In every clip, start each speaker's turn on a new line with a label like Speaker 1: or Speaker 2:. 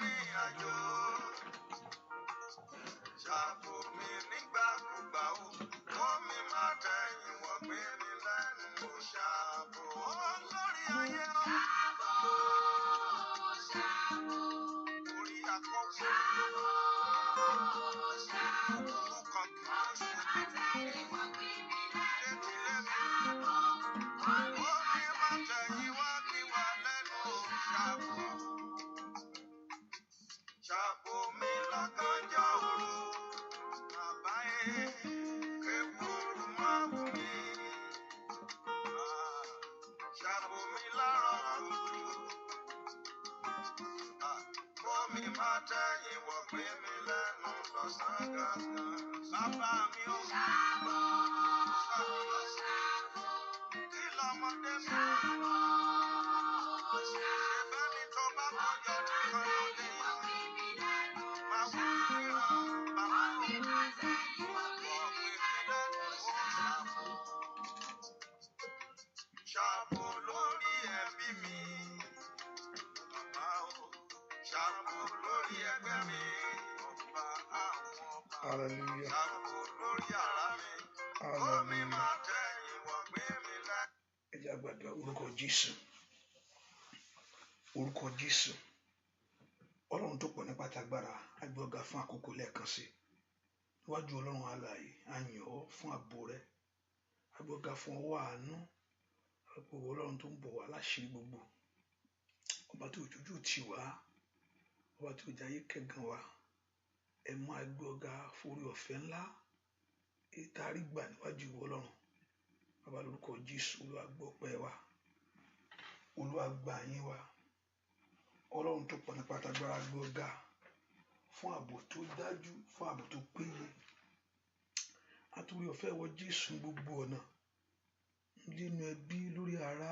Speaker 1: rìn àjò. Ṣàbò mi nígbàkúgbà o, kó mi má tẹ̀yìn wọ́n gbé mi lẹ́nu o. Ṣàbò lórí ayé o. Ṣàbò orí akọ́wé. Ṣàbò orúkọ kìí ṣe tẹ̀yìn wọ́n gbé mi lẹ́nu o. Ṣàbò kó mi má tẹ̀yìn wọ́n gbé wa lẹ́nu o. Ṣàbò. Ṣàbò mi lọ́gànjọ́ òru, bàbá kéwòrú máa wù mí. Ṣàbò mi láàárọ̀ kùtù, kó mi má tẹ̀yìn wọ̀ gbé mi lẹ́nu lọ́sàn-án gangan. Bàbá mi ò ṣàbò, ṣàbò, kí lọ́mọdé mi ṣàbò, ṣèbẹ́ni tó bá kọjọ nìkan ló lè yọ. Ṣàbò lórí ẹbí mi, bàbá o. Ṣàbò lórí ẹgbẹ́ mi, ọba àwọn ọba.
Speaker 2: Hallelujah.
Speaker 1: Ṣàbò lórí ara mi, kó mi má tẹ̀yìn wọ́n gbé mi lẹ́nu.
Speaker 2: Ẹ jẹ́ àgbàdo orúkọ Jésù. Orúkọ Jésù. Ọlọ́run tó pọ̀ nípa tagbára, a gbé ọ̀gá fún àkókò lẹ́ẹ̀kan sí. Níwájú Ọlọ́run alààyè, a yìn ọ́ fún ààbò rẹ. A gbé ọ̀gá fún ọwọ́ àánú. Àpò Ọlọ́run tó ń bọ̀ wá láṣìírí gbogbo. Ọba tó òjòjú tì wá. Ọba tó jayé kẹ́gàn wá. Ẹ máa gbé ọ̀gá forí ọ̀fẹ́ ńlá. Ìtarí gbà níwájú Ọlọ́run. Bàbá lórúkọ Jésù, Olúwa gbọ́ ọpẹ́ wa. Olúwa gbà yín wa. Ọlọ́run tó pọ̀ nípa tagbára gbé ọ̀gá fún ààbò tó dájú, fún ààbò tó péye. Àtúrí ọ̀fẹ́ wọ Jésù gbogbo ọ̀nà. Nínú ẹbí, lórí ara,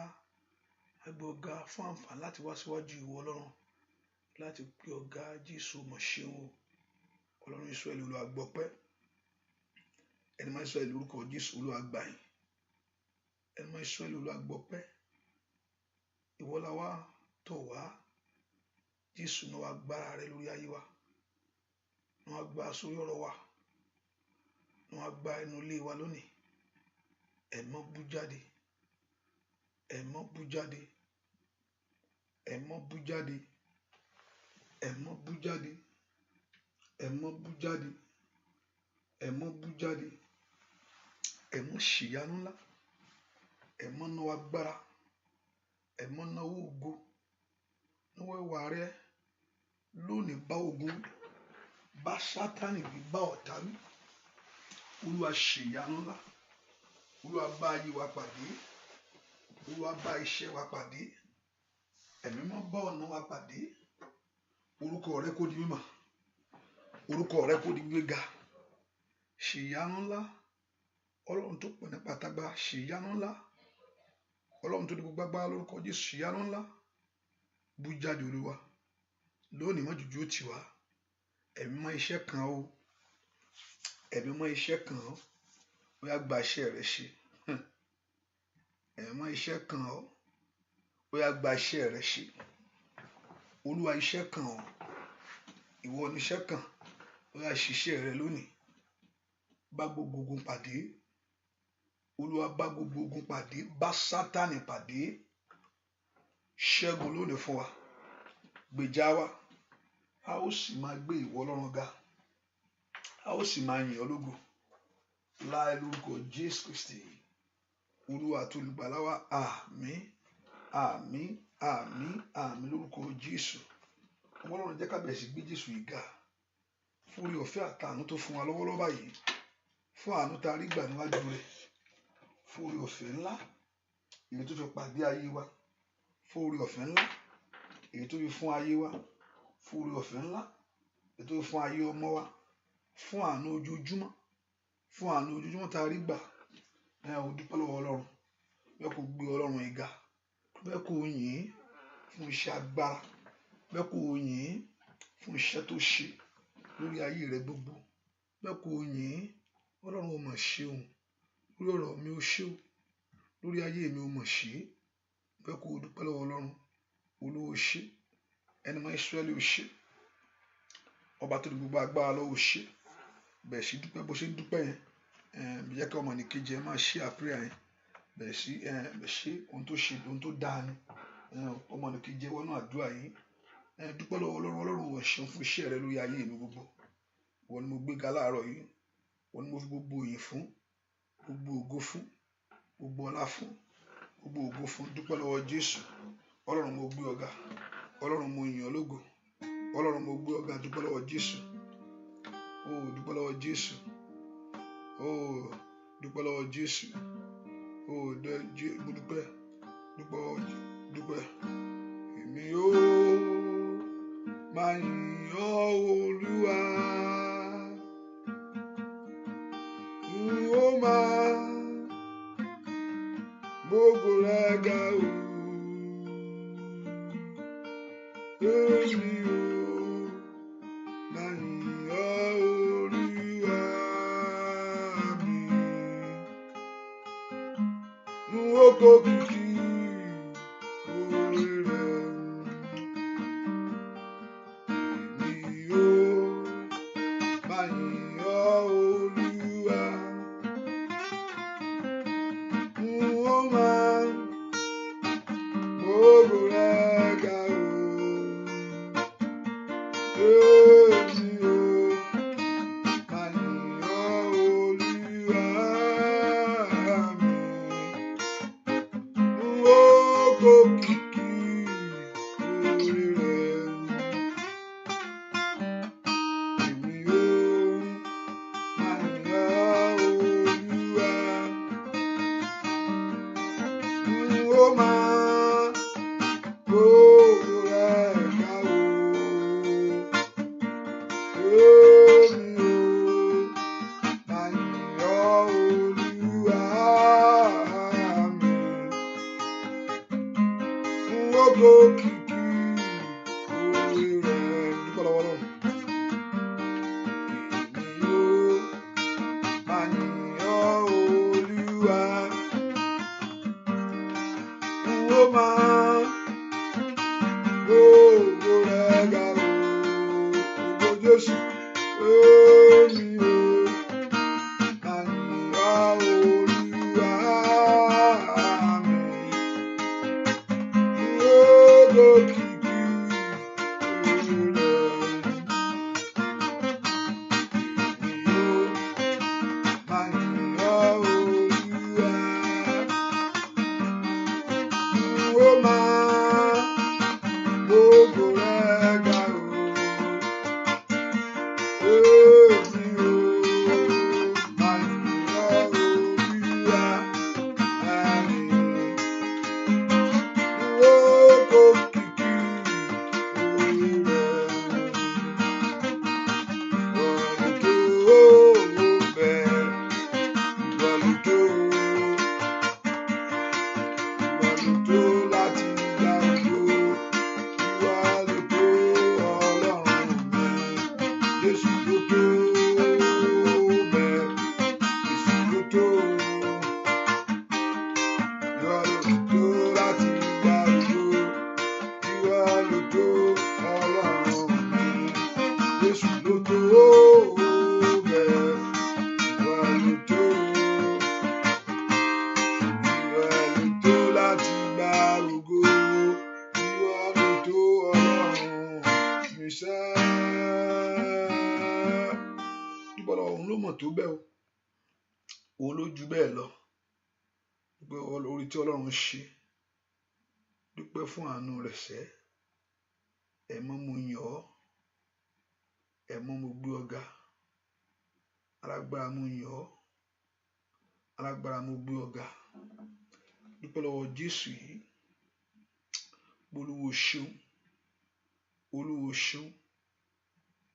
Speaker 2: a gbé ọ̀gá fún àǹfààní láti wá síwájú ìwọ Ọlọ́run. Láti pé ọ̀gá Jésù mọ̀ ṣeun o. Ọlọ́run Ísírẹ́lì, Olúwa gbọ́ ọpẹ́. Ẹni máa Ísírẹ́lì lórúkọ Jésù, Olúwa gbà yín. Ẹni máa Ísírẹ́lì, Olúwa gbọ́ ọpẹ́. Ìwọ la wá tọ̀ wá. Jésù náà wá gbára rẹ lórí ayé wa. Náà wá gbá sórí ọ̀rọ̀ wa. Náà wá gbá inú ilé wa lónìí. Ẹ̀mọ́ bú jáde. Ẹ̀mọ́ bú jáde. Ẹ̀mọ́ bú jáde. Ẹ̀mọ́ bú jáde. Ẹ̀mọ́ bú jáde. Ẹ̀mọ́ bú jáde. Ẹ̀mọ́ ṣìyanu ńlá. Ẹ̀mọ́ náà wá gbára. Ẹ̀mọ́ náà wó ògo. Náà wá ìwà rẹ lónìí bá ogun, bá Sátánì wí, bá ọ̀tá wí. Olúwa ṣìyanu ńlá. Olúwa bá ayé wa pàdé. Olúwa bá iṣẹ́ wa pàdé. Ẹ̀mí mọ́ bá ọ̀nà wa pàdé. Orúkọ rẹ kó di mímọ̀. Orúkọ rẹ kó di gbéga. Ṣìyanu ńlá. Ọlọ́run tó pọ̀ nípa tagbára, ṣìyanu ńlá. Ọlọ́run tó di gbogbo agbára lórúkọ Jésù, ṣìyanu ńlá. Bú jáde Olúwa. Lónìí mọ́ jùjú ó tì wá. Ẹ̀mí mọ́ iṣẹ́ kan o. Ẹ̀mí mọ́ iṣẹ́ kan o. Ó yá gba iṣẹ́ rẹ ṣe. Ẹ̀mí mọ́ iṣẹ́ kan o. Ó yá gba iṣẹ́ rẹ ṣe. Olúwa iṣẹ́ kan o. Ìwọ ni iṣẹ́ kan. Ó yá ṣiṣẹ́ rẹ lónìí. Bá gbogbo ogun pàdé. Olúwa bá gbogbo ogun pàdé. Bá Sátánì pàdé. Ṣẹ́gun lónìí fún wa. Gbèjà wa. A ó sì máa gbé ìwọ Ọlọ́run ga. A ó sì máa yìn ọ́ lógo. Láì lórúkọ Jésù Kristi. Olúwa àti olùgbàlà wa. Àmín. Àmín. Àmín. Àmín lórúkọ Jésù. Ọlọ́run jẹ́ ká bẹ̀rẹ̀ sí gbé Jésù yìí ga. Fún orí ọ̀fẹ́ àtàánú tó fún wa lọ́wọ́lọ́wọ́ báyìí. Fún àánú tá a rí gbà níwájú rẹ̀. Fún orí ọ̀fẹ́ ńlá. Èyí tó fi pàdé ayé wa. Fún orí ọ̀fẹ́ ńlá. Èyí tó fi fún ayé wa. Fún orí ọ̀fẹ́ ńlá. Èyí tó fi fún ayé ọmọ wa. Fún àánú ojoojúmọ́. Fún àánú ojoojúmọ́ tá a rí gbà. Ò dúpẹ́ lọ́wọ́ Ọlọ́run. Bẹ́ẹ̀ kó gbé Ọlọ́run yìí ga. Bẹ́ẹ̀ kó yìn fún iṣẹ́ agbára. Bẹ́ẹ̀ kó yìn fún iṣẹ́ tó ṣe lórí ayé rẹ gbogbo. Bẹ́ẹ̀ kó yìn Ọlọ́run ó mọ̀ ṣeun. Lórí ọ̀rọ̀ mi ó ṣe o. Lórí ayé mi ó mọ̀ ṣe. Bẹ́ẹ̀ kó dúpẹ́ lọ́wọ́ Ọlọ́run. Olúwa ó ṣe. Ẹni máa Ísírẹ́lì ó ṣe. ọba tó ní gbogbo agbára lọ́wọ́ ṣe bẹ̀rẹ̀ sí dúpẹ́ bó ṣe ń dúpẹ́ yẹn jẹ́ kí ọmọ nìkejì ẹ máa ṣe àpẹẹrẹ yẹn bẹ̀rẹ̀ sí ṣe ohun tó ṣe ohun tó dáa ni ọmọ nìkejì wọnú àdúrà yìí dúpẹ́ lọ́wọ́ ọlọ́run wọ̀ ṣeun fún iṣẹ́ rẹ lórí ayé mi gbogbo wọ́n ni mo gbéga láàárọ̀ yìí wọ́n ni mo fi gbogbo òyìn fún gbogbo ògo fún gbogbo ọlá fún gbogbo ògo fún dúpẹ́ lọ́wọ́ Jésù ọlọ́run mo gbé ọ̀gá ọlọ́run mo yìn ọ́ lógo ọlọ́run mo gbé ọ̀gá dúpẹ́ lọ́wọ́ Jésù dúpẹ́ lọ́wọ́ Jésù dúpẹ́ lọ́wọ́ Jésù mo dúpẹ́ èmi yóò máa yìn ọ́ Olúwa yóò máa gbogbo rẹ̀ ga o èmi yóò máa yìn ọ́ Olúwa mi n ó kó kìkì orí rẹ̀ èmi yóò máa yìn ọ́ Olúwa n ó máa gbogbo rẹ̀ ga o èmi yóò máa yìn ọ́ Olúwa mi n ó kó kìkì orí rẹ̀ èmi yóò máa yìn ọ́ Olúwa n ó máa gbogbo rẹ̀ ga o èmi yóò máa yìn ọ́ Olúwa mi n ó kó kìkì orí rẹ̀ dúpẹ́ lọ́wọ́ Ọlọ́run èmi yóò máa yìn ọ́ Olúwa n ó máa gbogbo rẹ̀ ga o ògo Jésù èmi yóò máa yìn ọ́ Olúwa mi n ó kó kìkì orí rẹ̀ èmi yóò máa yìn ọ́ Olúwa n ó máa gbogbo rẹ̀ ga o èmi yóò máa yìn ọ́ Olúwa mi n ó kó kìkì orí rẹ̀ ìwọ ló tó bẹ́ẹ̀ ìwọ ló tó láti gba ògo ìwọ ló tó Ọlọ́run mi Jésù ló tó bẹ́ẹ̀ Jésù ló tó ìwọ ló tó láti gba ògo ìwọ ló tó Ọlọ́run mi Jésù ló tó bẹ́ẹ̀ ìwọ ló tó láti gba ògo ìwọ ló tó Ọlọ́run mi ṣá dúpẹ́ lọ́wọ́ òun ló mọ̀ tó bẹ́ẹ̀ o òun ló ju bẹ́ẹ̀ lọ dúpẹ́ orí tí Ọlọ́run ṣe dúpẹ́ fún àánú rẹ̀ sẹ́ ẹ̀mọ́ mo yìn ọ́ ẹ̀mọ́ mo gbé ọ̀gá alágbára mo yìn ọ́ alágbára mo gbé ọ̀gá dúpẹ́ lọ́wọ́ Jésù yìí Olúwo ṣeun Olúwo ṣeun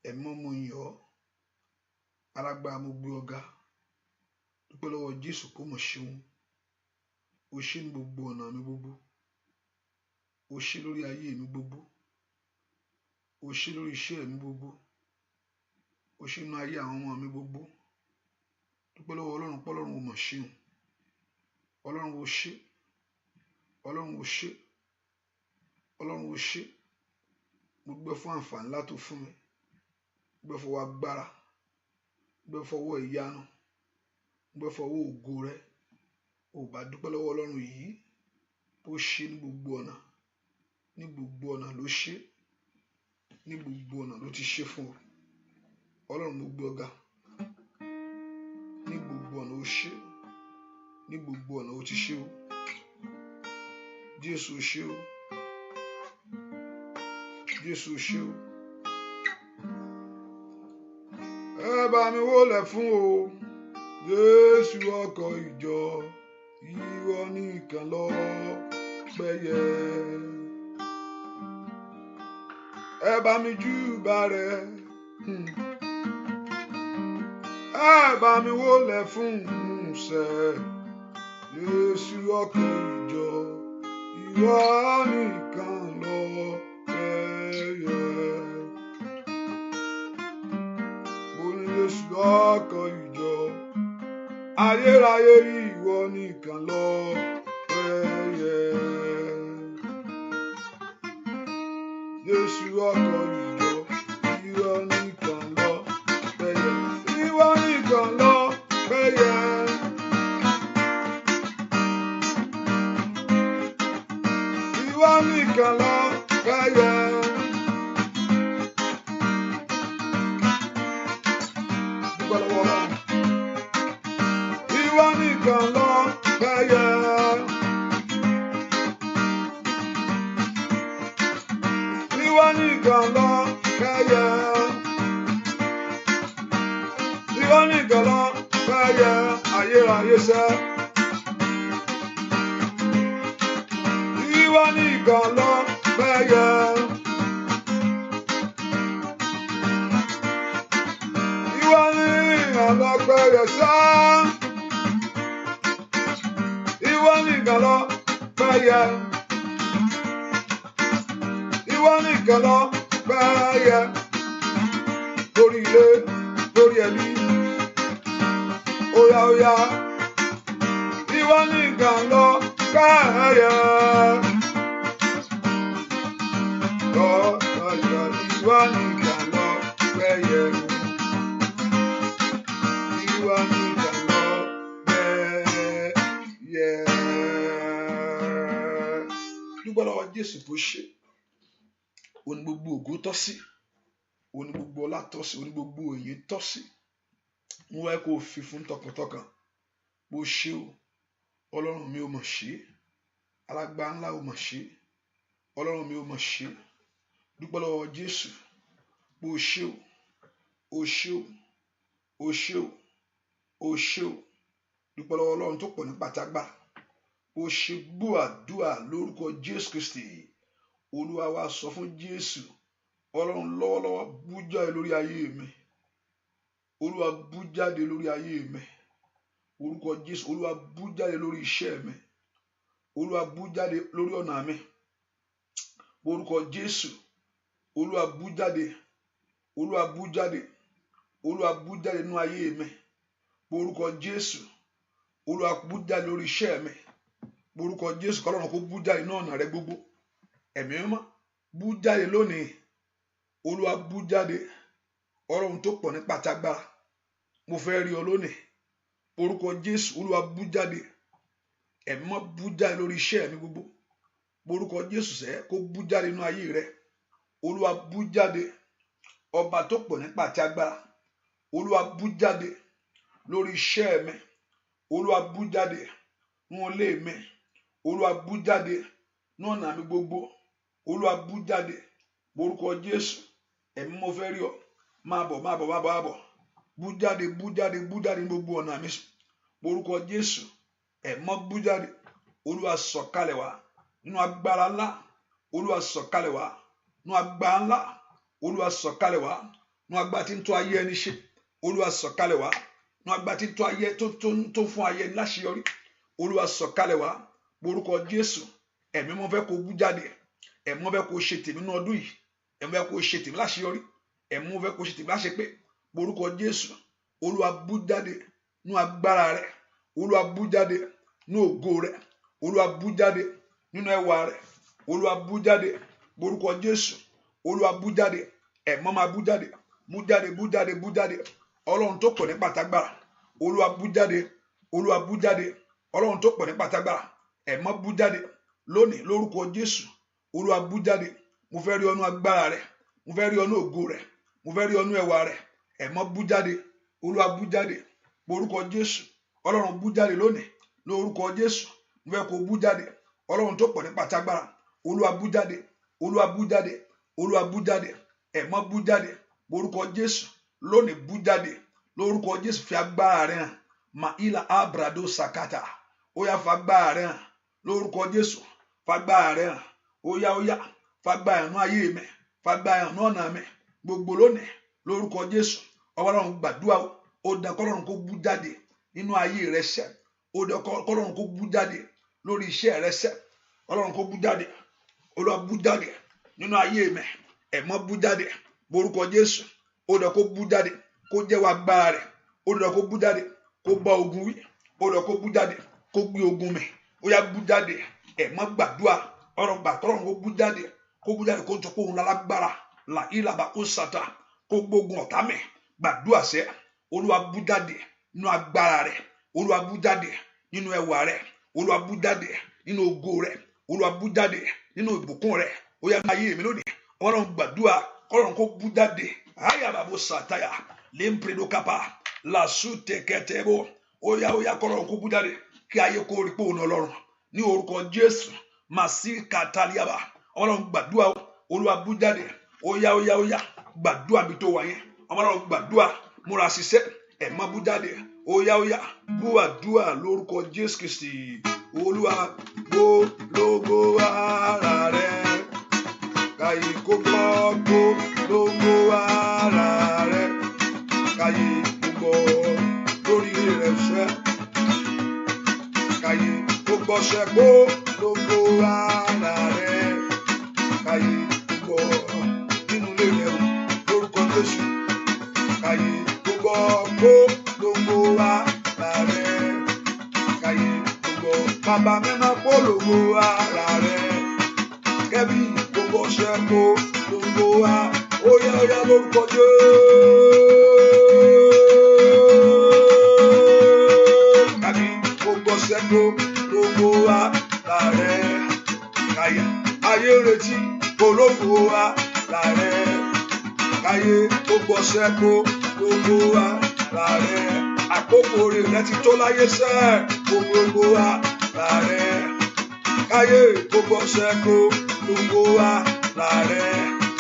Speaker 2: ẹ̀mọ́ mo yìn ọ́ alágbára mo gbé ọ̀gá dúpẹ́ lọ́wọ́ Jésù kó mọ̀ ṣeun o ṣe ní gbogbo ọ̀nà mi gbogbo o ṣe lórí ayé mi gbogbo o ṣe lórí iṣẹ́ mi gbogbo o ṣe nínú ayé àwọn ọmọ mi gbogbo dúpẹ́ lọ́wọ́ Ọlọ́run pọ́lọ́run o mọ̀ ṣeun Ọlọ́run o ṣe Ọlọ́run o ṣe Ọlọ́run o ṣe mo dúpẹ́ fún àǹfààní ńlá tó fún mi gbé fọwọ́ agbára, gbé fọwọ́ ìyanu, gbé fọwọ́ ògo rẹ. Ò bá dúpẹ́ lọ́wọ́ Ọlọ́run yìí bó ṣe ní gbogbo ọ̀nà, ní gbogbo ọ̀nà ló ṣe, ní gbogbo ọ̀nà ló ti ṣe fún ọ. Ọlọ́run mo gbé ọ̀gá, ní gbogbo ọ̀nà ó ṣe, ní gbogbo ọ̀nà ó ti ṣe o. Jésù ṣe o, Jésù ṣe o. Ẹ bá mi wólẹ̀ fún o, Jésù ọkọ̀ ìjọ, ìwọ nìkan lọ́pẹ́yẹ. Ẹ bá mi júbà rẹ, ẹ bá mi wólẹ̀ fún Músè, Jésù ọkọ̀ ìjọ, ìwọ nìkan lọ́pẹ́yẹ. Borí Jésù ọkọ̀ ìjọ, ayérayé ìwọ nìkan lọ́pẹ́yẹ. Jésù ọkọ̀ ìjọ, ìwọ nìkan lọ́pẹ́yẹ. Ìwọ nìkan lọ́pẹ́yẹ. Ìwọ nìkan lọ́pẹ́yẹ. Dúpẹ́ lọ́wọ́ Ọlọ́run. Ìwọ nìkan lọ́pẹ́yẹ. Ìwọ nìkan lọ́pẹ́yẹ. Ìwọ nìkan lọ́pẹ́yẹ. Ayérayé sẹ́. Ìwọ nìkan lọ́pẹ́yẹ. Ìwọ nìkan lọ́pẹ́yẹ sẹ́. Ìwọ nìkan lọ́pẹ́yẹ. Ìwọ nìkan lọ́pẹ́yẹ. Lórí ilé, lórí ẹbí, óyá óyá. Ìwọ nìkan lọ́pẹ́yẹ. Lọ́pẹ́yẹ. Ìwọ nìkan lọ́pẹ́yẹ. Ìwọ nìkan lọ́pẹ́yẹ. Dúpẹ́ lọ́wọ́ Jésù tó ṣe. Òní gbogbo ògo tọ́ sí, òní gbogbo ọlá tọ́ sí, òní gbogbo òye tọ́ sí. Mo wá kó o fi fún tọkàntọkàn. Bó ṣe o, Ọlọ́run mi ò mọ̀ ṣe, alágbára ńlá ò mọ̀ ṣe, Ọlọ́run mi ò mọ̀ ṣe. Dúpẹ́ lọ́wọ́ Jésù. Bó ṣe o, o ṣe o, o ṣe o, o ṣe o. Dúpẹ́ lọ́wọ́ Ọlọ́run tó pọ̀ ní pàtàgbà. Ó ṣe gbọ́ àdúrà lórúkọ Jésù Kristi. Olúwa wa sọ fún Jésù, Ọlọ́run lọ́wọ́lọ́wọ́ bú jáde lórí ayé mi. Olúwa bú jáde lórí ayé mi. Orúkọ Jésù, Olúwa bú jáde lórí iṣẹ́ mi. Olúwa bú jáde lórí ọ̀nà mi. Orúkọ Jésù, Olúwa bú jáde. Olúwa bú jáde. Olúwa bú jáde nínú ayé mi. Orúkọ Jésù, Olúwa bú jáde lórí iṣẹ́ mi. Orúkọ Jésù, k'Ọlọ́run kó bú jáde nínú ọ̀nà rẹ gbogbo. Ẹ̀mí mímọ́ bú jáde lónìí. Olúwa bú jáde. Ọlọ́run tó pọ̀ ní pàtàgbára, mo fẹ́ rí ọ lónìí. Orúkọ Jésù, Olúwa bú jáde. Ẹ̀mí mímọ́ bú jáde lórí iṣẹ́ mi gbogbo. Orúkọ Jésù sẹ́ kó bú jáde nínú ayé rẹ. Olúwa bú jáde. Ọba tó pọ̀ ní pàtàgbára, Olúwa bú jáde lórí iṣẹ́ mi. Olúwa bú jáde nínú ilé mi. Olúwa bú jáde nínú ọ̀nà mi gbogbo. Olúwa bú jáde. Orúkọ Jésù, ẹ̀mí mo fẹ́ rí ọ. Máa bọ̀, máa bọ̀, máa bọ̀, máa bọ̀. Bú jáde, bú jáde, bú jáde ní gbogbo ọ̀nà mi. Orúkọ Jésù, ẹ̀mí mọ́ bú jáde. Olúwa sọ̀kalẹ̀ wá nínú agbára ńlá. Olúwa sọ̀kalẹ̀ wá nínú agbára ńlá. Olúwa sọ̀kalẹ̀ wá nínú agbára tí ń tó ayé ẹni ṣe. Olúwa sọ̀kalẹ̀ wá nínú agbára tí ń tó ayé tó fún ayé ẹni láṣeyọrí. Olúwa sọ̀kalẹ̀ wá. Orúkọ Jésù, ẹ̀mí mọ́ fẹ́ kó bú jáde. Ẹ̀mí mọ́ fẹ́ kó ṣe tèmi nínú ọdún yìí. Ẹ̀mí fẹ́ kó ṣe tèmi láṣeyọrí. Ẹ̀mí mọ́ fẹ́ kó ṣe tèmi láṣepé. Orúkọ Jésù, Olúwa bú jáde nínú agbára rẹ. Olúwa bú jáde nínú ògo rẹ. Olúwa bú jáde nínú ẹwà rẹ. Olúwa bú jáde. Orúkọ Jésù, Olúwa bú jáde. Ẹ̀mí máa bú jáde. mú jáde bú jáde bú jáde ọlọ́run tó pọ̀ ní pàtàgbára olúwa bú jáde olúwa bú jáde ọlọ́run tó pọ̀ ní pàtàgbára ẹ̀mọ́ bú jáde lónìí lórúkọ Jésù olúwa bú jáde mo fẹ́ rí ọnú agbára rẹ mo fẹ́ rí ọnú ògo rẹ mo fẹ́ rí ọnú ẹwà rẹ ẹ̀mọ́ bú jáde olúwa bú jáde lórúkọ Jésù ọlọ́run bú jáde lónìí lórúkọ Jésù mo fẹ́ kó bú jáde ọlọ́run tó pọ̀ ní pàtàgbára olúwa bú jáde olúwa bú jáde olúwa bú jáde ẹ̀mọ́ bú jáde lórúkọ Jésù lónìí bú jáde lórúkọ Jésù fi agbára rẹ hàn maila abrado sakata ó yá fagbára rẹ hàn lórúkọ Jésù fagbára rẹ hàn ó yá fagbára ẹ̀nú ayé mi fagbára ẹ̀nú ọ̀nà mi gbogbo lónìí lórúkọ Jésù ọlọ́run gbàdúrà ó dán kọ́lọ́run kó bú jáde nínú ayé rẹ sẹ́ ó dán kọ́lọ́run kó bú jáde lórí iṣẹ́ rẹ sẹ́ ọlọ́run kó bú jáde olúwa bú jáde nínú ayé mi ẹ̀mọ́ bú jáde lórúkọ Jésù ó dán kó bú jáde kó jẹ́wọ́ agbára rẹ̀ ó dán kó bú jáde kó bá ogun wí ó dán kó bú jáde kó gbé ogun mi ó yá bú jáde ẹ̀mọ́ gbàdúrà ọ̀rọ̀ gbàtọ́rọ̀ kó bú jáde kó tó kó òun lálágbára là ìlàbà kó sàtà kó gbógun ọ̀tá mi gbàdúrà sẹ́ olúwa bú jáde nínú agbára rẹ̀ olúwa bú jáde nínú ẹwà rẹ̀ olúwa bú jáde nínú ògo rẹ̀ olúwa bú jáde nínú ìbùkún rẹ̀ ó yá ayé mi lónìí ọlọ́run gbàdúrà kọ́lọ́run kó bú jáde ayababo sataya lempredo kapa lasute ketebo ó yá kọ́lọ́run kó bú jáde kí ayé kó rí pé òun ọlọ́run ní orúkọ Jésù màsí kataliaba ọlọ́run gbàdúrà olúwa bú jáde ó yá gbàdúrà mi tó wà yẹn ọlọ́run gbàdúrà múra ṣiṣẹ́ ẹ̀mọ́ bú jáde ó yá bú àdúrà lórúkọ Jésù Kristi olúwa gbó lógo ara rẹ káyé kó gbọ́ gbó lógo ara rẹ káyé kó gbọ́ lórí rẹ ṣẹ́ káyé kó gbọ́ ṣẹ́ gbó lógo ara rẹ káyé kó gbọ́ nínú ilé rẹ lórúkọ Jésù káyé kó gbọ́ gbó lógo ara rẹ káyé kó gbọ́ bàbá mẹ́mà kó lógo ara rẹ kẹ́bí kó gbọ́ ṣẹ́ kó lógo wa ó yá lórúkọ Jésù kábí kó gbọ́ ṣẹ́ kó lógo wa láàrẹ káyé ayé retí ológo wa láàrẹ káyé kó gbọ́ ṣẹ́ kó lógo wa láàrẹ àkókò rẹ̀ ti tó láyé sẹ́ gbogbo wa láàrẹ káyé kó gbọ́ ṣẹ́ kó lógo wa láàrẹ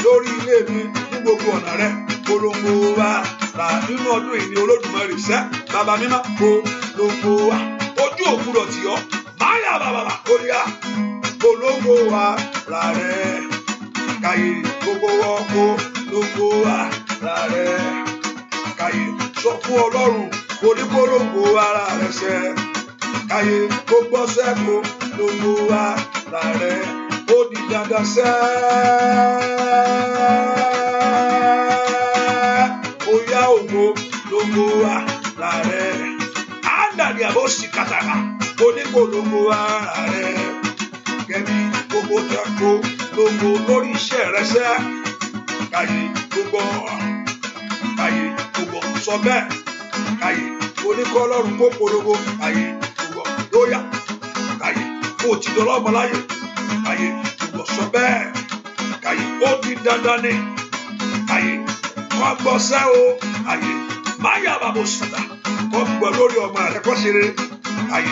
Speaker 2: lórí ilé mi ní gbogbo ọ̀nà rẹ̀ polongo wa là nínú ọdún yìí ní Olódùmarè sẹ́ bàbá mímọ́ polongo wa ojú òkúrọ̀ tì ọ́ máyà bàbà kórìíà polongo wa láàrẹ káyé gbogbo wọn polongo wa láàrẹ káyé sọ fún Ọlọ́run onípolongo ara rẹ̀ sẹ́ káyé gbogbo sẹ́kù polongo wa láàrẹ ó di dandan sẹ́ ó yá ògo lógo wa láàrẹ àndàdì àbòsí kàtàkà onípolongo ara rẹ̀ kẹ́bí gbogbo tẹ́kù lógo lórí iṣẹ́ rẹ̀ sẹ́ káyé gbogbo sọ bẹ́ẹ̀ káyé oníkọ́lọ́run kó polongo káyé gbogbo lóyà káyé kó ti dọ́lọ́ ọmọ láyé káyé gbogbo sọ bẹ́ẹ̀ káyé ó di dandan ní káyé wọ́n gbọ́ sẹ́ o káyé máyà bàbá sùdà kọ́ gbọ́ lórí ọmọ rẹ̀ kọ́ ṣe rere káyé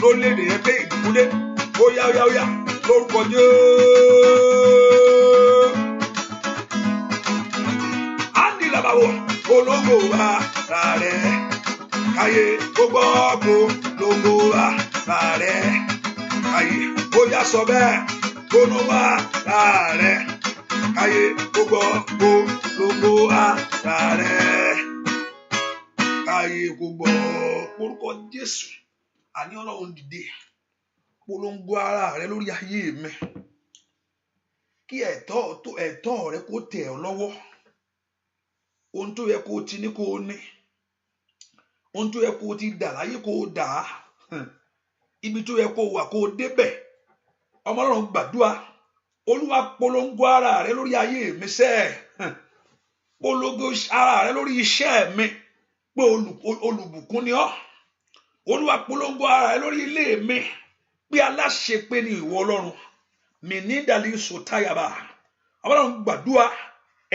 Speaker 2: lórílẹ̀-èdè yẹn pé ìdúgbòlé ó yá lórúkọ Jésù. Andi làbàwọ̀ ológo wa rárẹ̀ káyé gbogbo ológo wa rárẹ̀ káyé ó yá sọ bẹ́ẹ̀ gbóná wa rárẹ̀ káyé gbogbo ológo wa rárẹ̀ káyé gbogbo orúkọ Jésù àní Ọlọ́run dìde polongo ara rẹ lórí ayé mi kí ẹ̀tọ́ rẹ kó tẹ̀ ọ́ lọ́wọ́ ohun tó yẹ kó o ti ní kó o ní ohun tó yẹ kó o ti dà láyé kó o dà á ibi tó yẹ kó o wà kó o débẹ̀ ọmọ Ọlọ́run gbàdúrà Olúwa polongo ara rẹ lórí ayé mi sẹ́ polongo ara rẹ lórí iṣẹ́ mi pé olùbùkún ni ọ́. Olúwa polongo ara rẹ lórí ilé mi pé aláṣepé ni ìwọ Ọlọ́run. Mi ní ìdàlí sòtáyàbá. Ọlọ́run gbàdúrà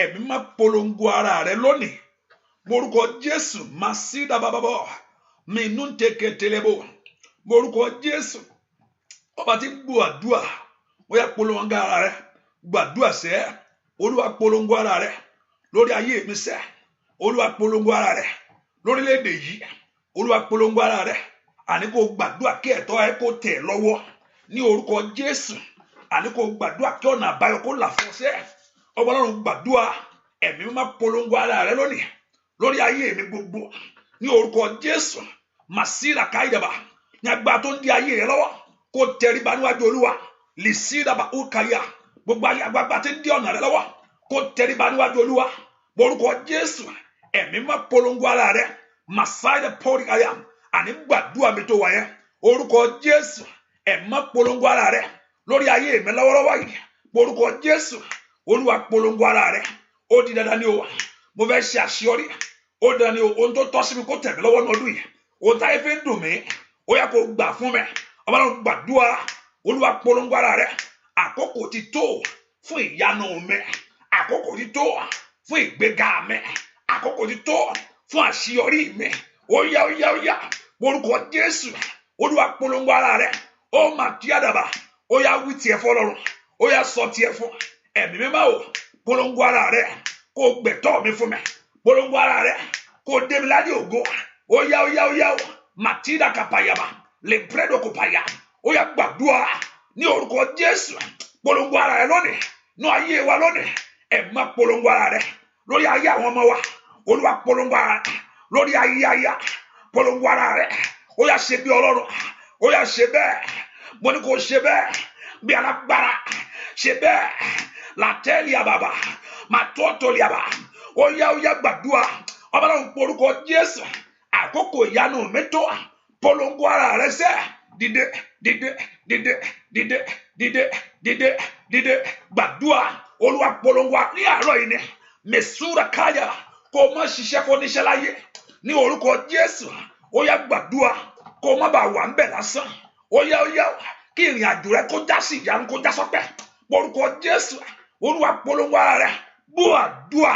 Speaker 2: ẹ̀mí má polongo ara rẹ lónìí. Morúkọ Jésù máa sí dábàbọ̀. Mi nú teketelebo. Morúkọ Jésù. Ọba tí gbọ́ àdúrà. Ó yá polongo ara rẹ. Gbàdúrà sẹ́. Olúwa polongo ara rẹ lórí ayé mi sẹ́. Olúwa polongo ara rẹ lórílẹ̀-èdè yìí. Olúwa polongo ara rẹ. Àní kó gbàdúrà kí ẹ̀tọ́ ẹ kó tẹ̀ lọ́wọ́ ní orúkọ Jésù. Àní kó gbàdúrà kí ọ̀nà àbáyọ kó là fún sẹ́. Ọlọ́run gbàdúrà ẹ̀mí má polongo ara rẹ lónìí lórí ayé mi gbogbo ní orúkọ Jésù. Màsíra káyìdàbà ní agbára tó ń di ayé rẹ lọ́wọ́ kó tẹríba níwájú Olúwa. Lìsídàbà ó kàyà gbogbo ayé agbára tí ń di ọ̀nà rẹ lọ́wọ́ kó tẹríba níwájú Olúwa. Orúkọ Jésù ẹ̀mí má polongo ara rẹ. Màsáìdà pọ́ọ̀rì kàyà àní gbàdúrà mi tó wà yẹn. Orúkọ Jésù ẹ̀mí má polongo ara rẹ lórí ayé mi lọ́wọ́lọ́wọ́ yìí. Orúkọ Jésù Olúwa polongo ara rẹ. Ó di dandan ni o. Mo fẹ́ ṣe àṣeyọrí. Ó di dandan ni o. Ohun tó tọ́ sí mi kó tẹ̀ mí lọ́wọ́ ní ọdún yìí. Ohun táyé fi ń dùn mí. Ó yá kó gbà fún mi. Ọlọ́run gbàdúrà. Olúwa polongo ara rẹ. Àkókò ti tó fún ìyanu mi. Àkókò ti tó fún ìgbéga mi. Àkókò ti tó fún àṣeyọrí mi. Ó yá ó yá ó yá. Orúkọ Jésù. Olúwa polongo ara rẹ. Ó máa kí àdàbà. Ó yá wí tiẹ̀ fọ́lọ́run. Ó yá sọ tiẹ̀ fún ẹ̀mí mímọ́ o. Polongo ara rẹ. Kó gbẹ̀tọ́ mi fún mi. Polongo ara rẹ. Kó dé mi ládé ògo. Ó yá ó yá ó yá o. Màtídà kàpàyàmà. Lè pẹ́rẹ́dọ̀ kò pàyà. Ó yá gbàdúrà ní orúkọ Jésù. Polongo ara rẹ lónìí. Ní ayé wa lónìí. Ẹ̀mí má polongo ara rẹ lórí ayé àwọn ọmọ wa. Olúwa polongo ara rẹ lórí ayé aya. Polongo ara rẹ. Ó yá ṣe bí Ọlọ́run. Ó yá ṣe bẹ́ẹ̀. Mo ní kó ṣe bẹ́ẹ̀. Bí alágbára. Ṣe bẹ́ẹ̀. Látẹ́lì àbàbà. Màtọ́tọ́lì àbà. Ó yá gbàdúrà. Ọlọ́run porúkọ Jésù. Àkókò ìyanu mi tó. Polongo ara rẹ sẹ́. Dìde dìde dìde dìde dìde dìde dìde. Gbàdúrà. Olúwa polongo ní àárọ̀ yìí ni. Mèsúra káyà. Kó má ṣiṣẹ́ fún oníṣẹ́ láyé. Ní orúkọ Jésù. Ó yá gbàdúrà. Kó má bàa wà ń bẹ̀ lásán. Ó yá kí ìrìn àjò rẹ kó já sí ìyanu kó já sọ́pẹ́. Orúkọ Jésù. Olúwa polongo ara rẹ. Gbọ́ àdúrà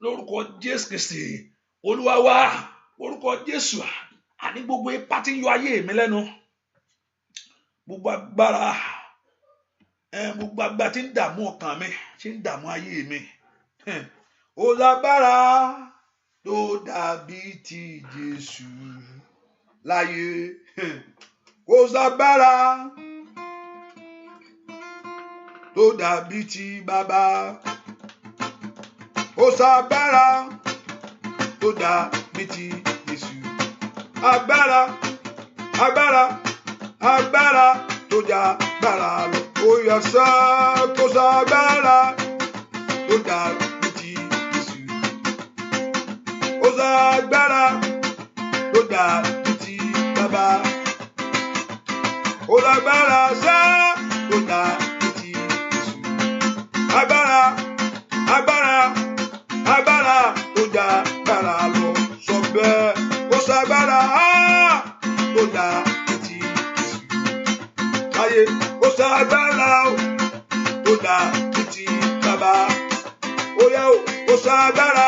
Speaker 2: lórúkọ Jésù Kristi. Olúwa wa. Orúkọ Jésù. Àní gbogbo ipá tí ń yọ ayé mi lẹ́nu. Gbogbo agbára tí ń dààmú ọkàn mi, tí ń dààmú ayé mi. Ó lágbára tó dàbí ti Jésù láyé. Kò ságbára tó dàbí ti bàbá. Kò ságbára tó dàbí ti Jésù. Agbára tó jà gbára lọ. Ó yá sá kò ságbára tó dàbí ti Jésù. Kò ságbára tó dàbí ti bàbá. Ó lágbára sá tó dàbí ti Jésù. Agbára tó jà gbára lọ. Sọ bẹ́ẹ̀ kò ságbára tó dàbí ti Jésù. Láyé kò ságbára tó dàbí ti bàbá. Ó yá o kò ságbára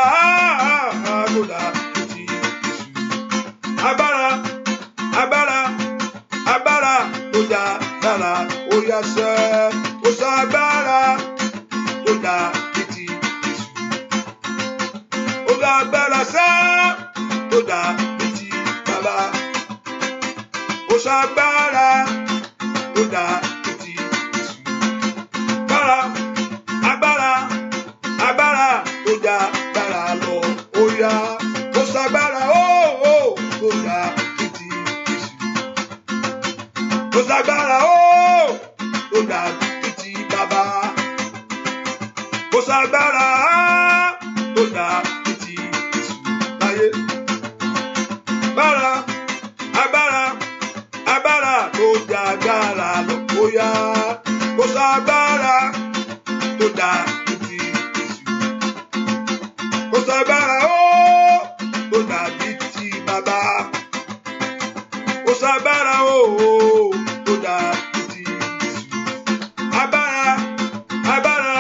Speaker 2: tó dàbí ti Jésù. Agbára tó jà gbára. Ó yá sẹ́ kò ságbára tó dàbí ti Jésù. Ó lágbára sẹ́ tó dàbí ti bàbá. Ó ságbára tó dàbí ti Jésù. Agbára tó jà gbára lọ. Ó yá ó ságbára tó dàbí ti Jésù. Ó ságbára tó dàbí ti bàbá. Ó ságbára tó dàbí ti Jésù. Láyé agbára tó jà gbára lọ. Ó yá ó ságbára tó dàbí ti Jésù. Ó sábàrà ó tó dàbí ti bàbá. Kò sábàrà ó tó dàbí ti Jésù. Agbára, agbára,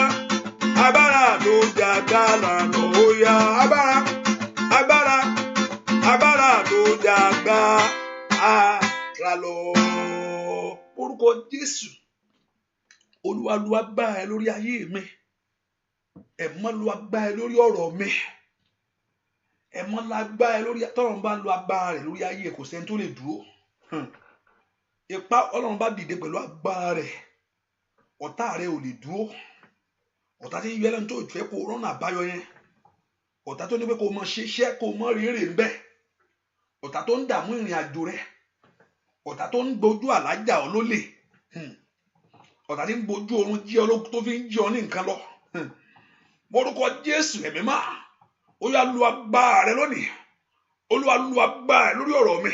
Speaker 2: agbára ló jà agbára lọ. Ó yá agbára, agbára, agbára ló jà agbára lọ. Orúkọ Jésù. Olúwa lu agbára ẹ lórí ayé mi. Ẹ̀mọ́ lu agbára ẹ lórí ọ̀rọ̀ mi. Ẹ̀mọ́ lu agbára ẹ lórí tọ́lọ́run bá lu agbára rẹ̀ lórí ayé kò sẹ́ni tó lè dúró. Ipá Ọlọ́run bá dìde pẹ̀lú agbára rẹ̀. Ọ̀tá rẹ̀ ò lè dúró. Ọ̀tá tí ń yọ ẹlẹ́nu tó fẹ́ kó rọ́nà àbáyọ yẹn. Ọ̀tá tó ní pé kó mọ ṣiṣẹ́ kó mọ rírè ń bẹ̀. Ọ̀tá tó ń dààmú ìrìn àjò rẹ̀. Ọ̀tá tó ń gbójú àlájà ọ lólè. Ọ̀tá tí ń gbójú oorun jí ọ tó fi ń jí ọ ní nǹkan lọ. Orúkọ Jésù ẹ̀mí má. Ó yá lu agbára rẹ lónìí. Olúwa lu agbára rẹ lórí ọ̀rọ̀ mi.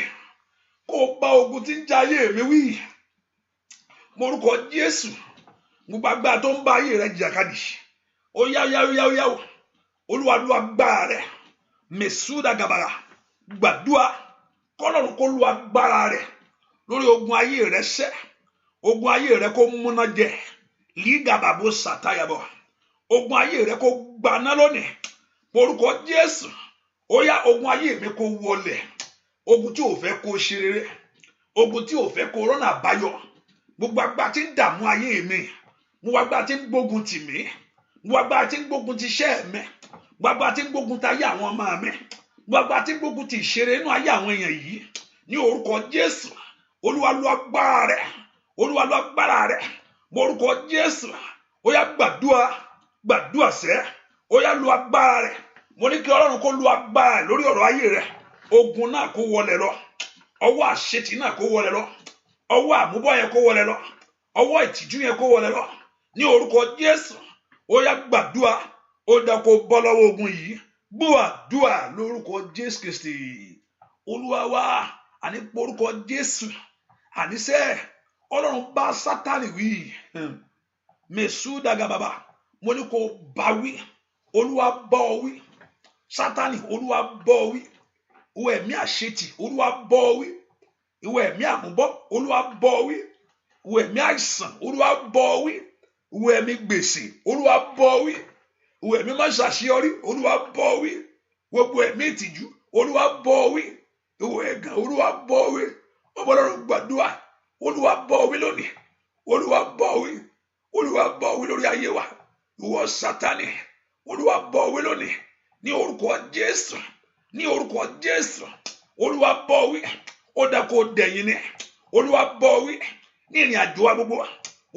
Speaker 2: Kó o bá ogun tí ń ja ayé mi wí. Orúkọ Jésù. Gbogbo agbára tó ń bá ayé rẹ jàkadì. Ó yá. Olúwa lu agbára rẹ. Mèsúdà gàbàrà. Gbàdúrà. Kọ́lọ́run kó lu agbára rẹ lórí ogun ayé rẹ sẹ́. Ogun ayé rẹ kó múná jẹ. Lígàbàbò sàtáyàbọ̀. Ogun ayé rẹ kó gbaná lónìí. Orúkọ Jésù. Ó yá ogun ayé mi kó wọlẹ̀. Ogun tí ò fẹ́ kó ṣe rere. Ogun tí ò fẹ́ kó rọ́nà àbáyọ. Gbogbo agbára tí ń dààmú ayé mi. Gbogbo agbára tí ń gbógun tì mí. Gbogbo agbára tí ń gbógun ti iṣẹ́ mi. Gbogbo agbára tí ń gbógun ti ayé àwọn ọmọ mi. Gbogbo agbára tí ń gbógun ti ìṣeré inú ayé àwọn èèyàn yìí. Ní orúkọ Jésù. Olúwa lu agbára rẹ̀. Olúwa lu agbára rẹ̀. Orúkọ Jésù. Ó yá gbàdúrà sẹ́. Ó yá lu agbára rẹ̀. Mo ní kí Ọlọ́run kó lu agbára rẹ̀ lórí ọ̀rọ̀ ayé rẹ̀. Ogun náà kó wọlẹ̀ lọ. Ọwọ́ àṣetì náà kó wọlẹ̀ lọ. Ọwọ́ àmúbọ̀ yẹn kó wọlẹ̀ lọ. Ọwọ́ ìtìjú yẹn kó wọlẹ̀ lọ. Ní orúkọ Jésù. Ó yá gbàdúrà. Ó dá kó bọ́ lọ́wọ́ ogun yìí. Gbàdúrà lórúkọ Jésù Kristi. Olúwa wa. Àní porúkọ Jésù. Àníṣe Ọlọ́run bá Sátánì wí. Mèsúdà gàbàbà. Mo ní kó bá wí. Olúwa bọ́ ọ wí. Sátánì Olúwa bọ́ ọ wí. Ìwọ ẹ̀mí àṣetì Olúwa bọ́ ọ wí. Ìwọ ẹ̀mí àmúbọ́ Olúwa bọ́ ọ wí. Ìwọ ẹ̀mí àìsàn Olúwa bọ́ ọ wí. Ìwọ ẹ̀mí gbèsè Olúwa bọ́ ọ wí. Ìwọ ẹ̀mí má ṣàṣeyọrí Olúwa bọ́ ọ wí. Gbogbo ẹ̀mí ìtìjú Olúwa bọ́ ọ wí. Ìwọ ẹ̀gàn Olúwa bọ́ ọ wí. Ọlọ́run gbàdúrà. Olúwa bọ́ ọ wí lónìí. Olúwa bọ́ ọ wí. Olúwa bọ́ ọ wí lórí ayé wa. Ìwọ Sátánì Olúwa bọ́ ọ wí lónìí. Ní orúkọ Jésù. Ní orúkọ Jésù. Olúwa bọ́ ọ wí. Ó dá kó dẹ̀yìn ni. Olúwa bọ́ ọ wí. Ní ìrìn àjò wa gbogbo.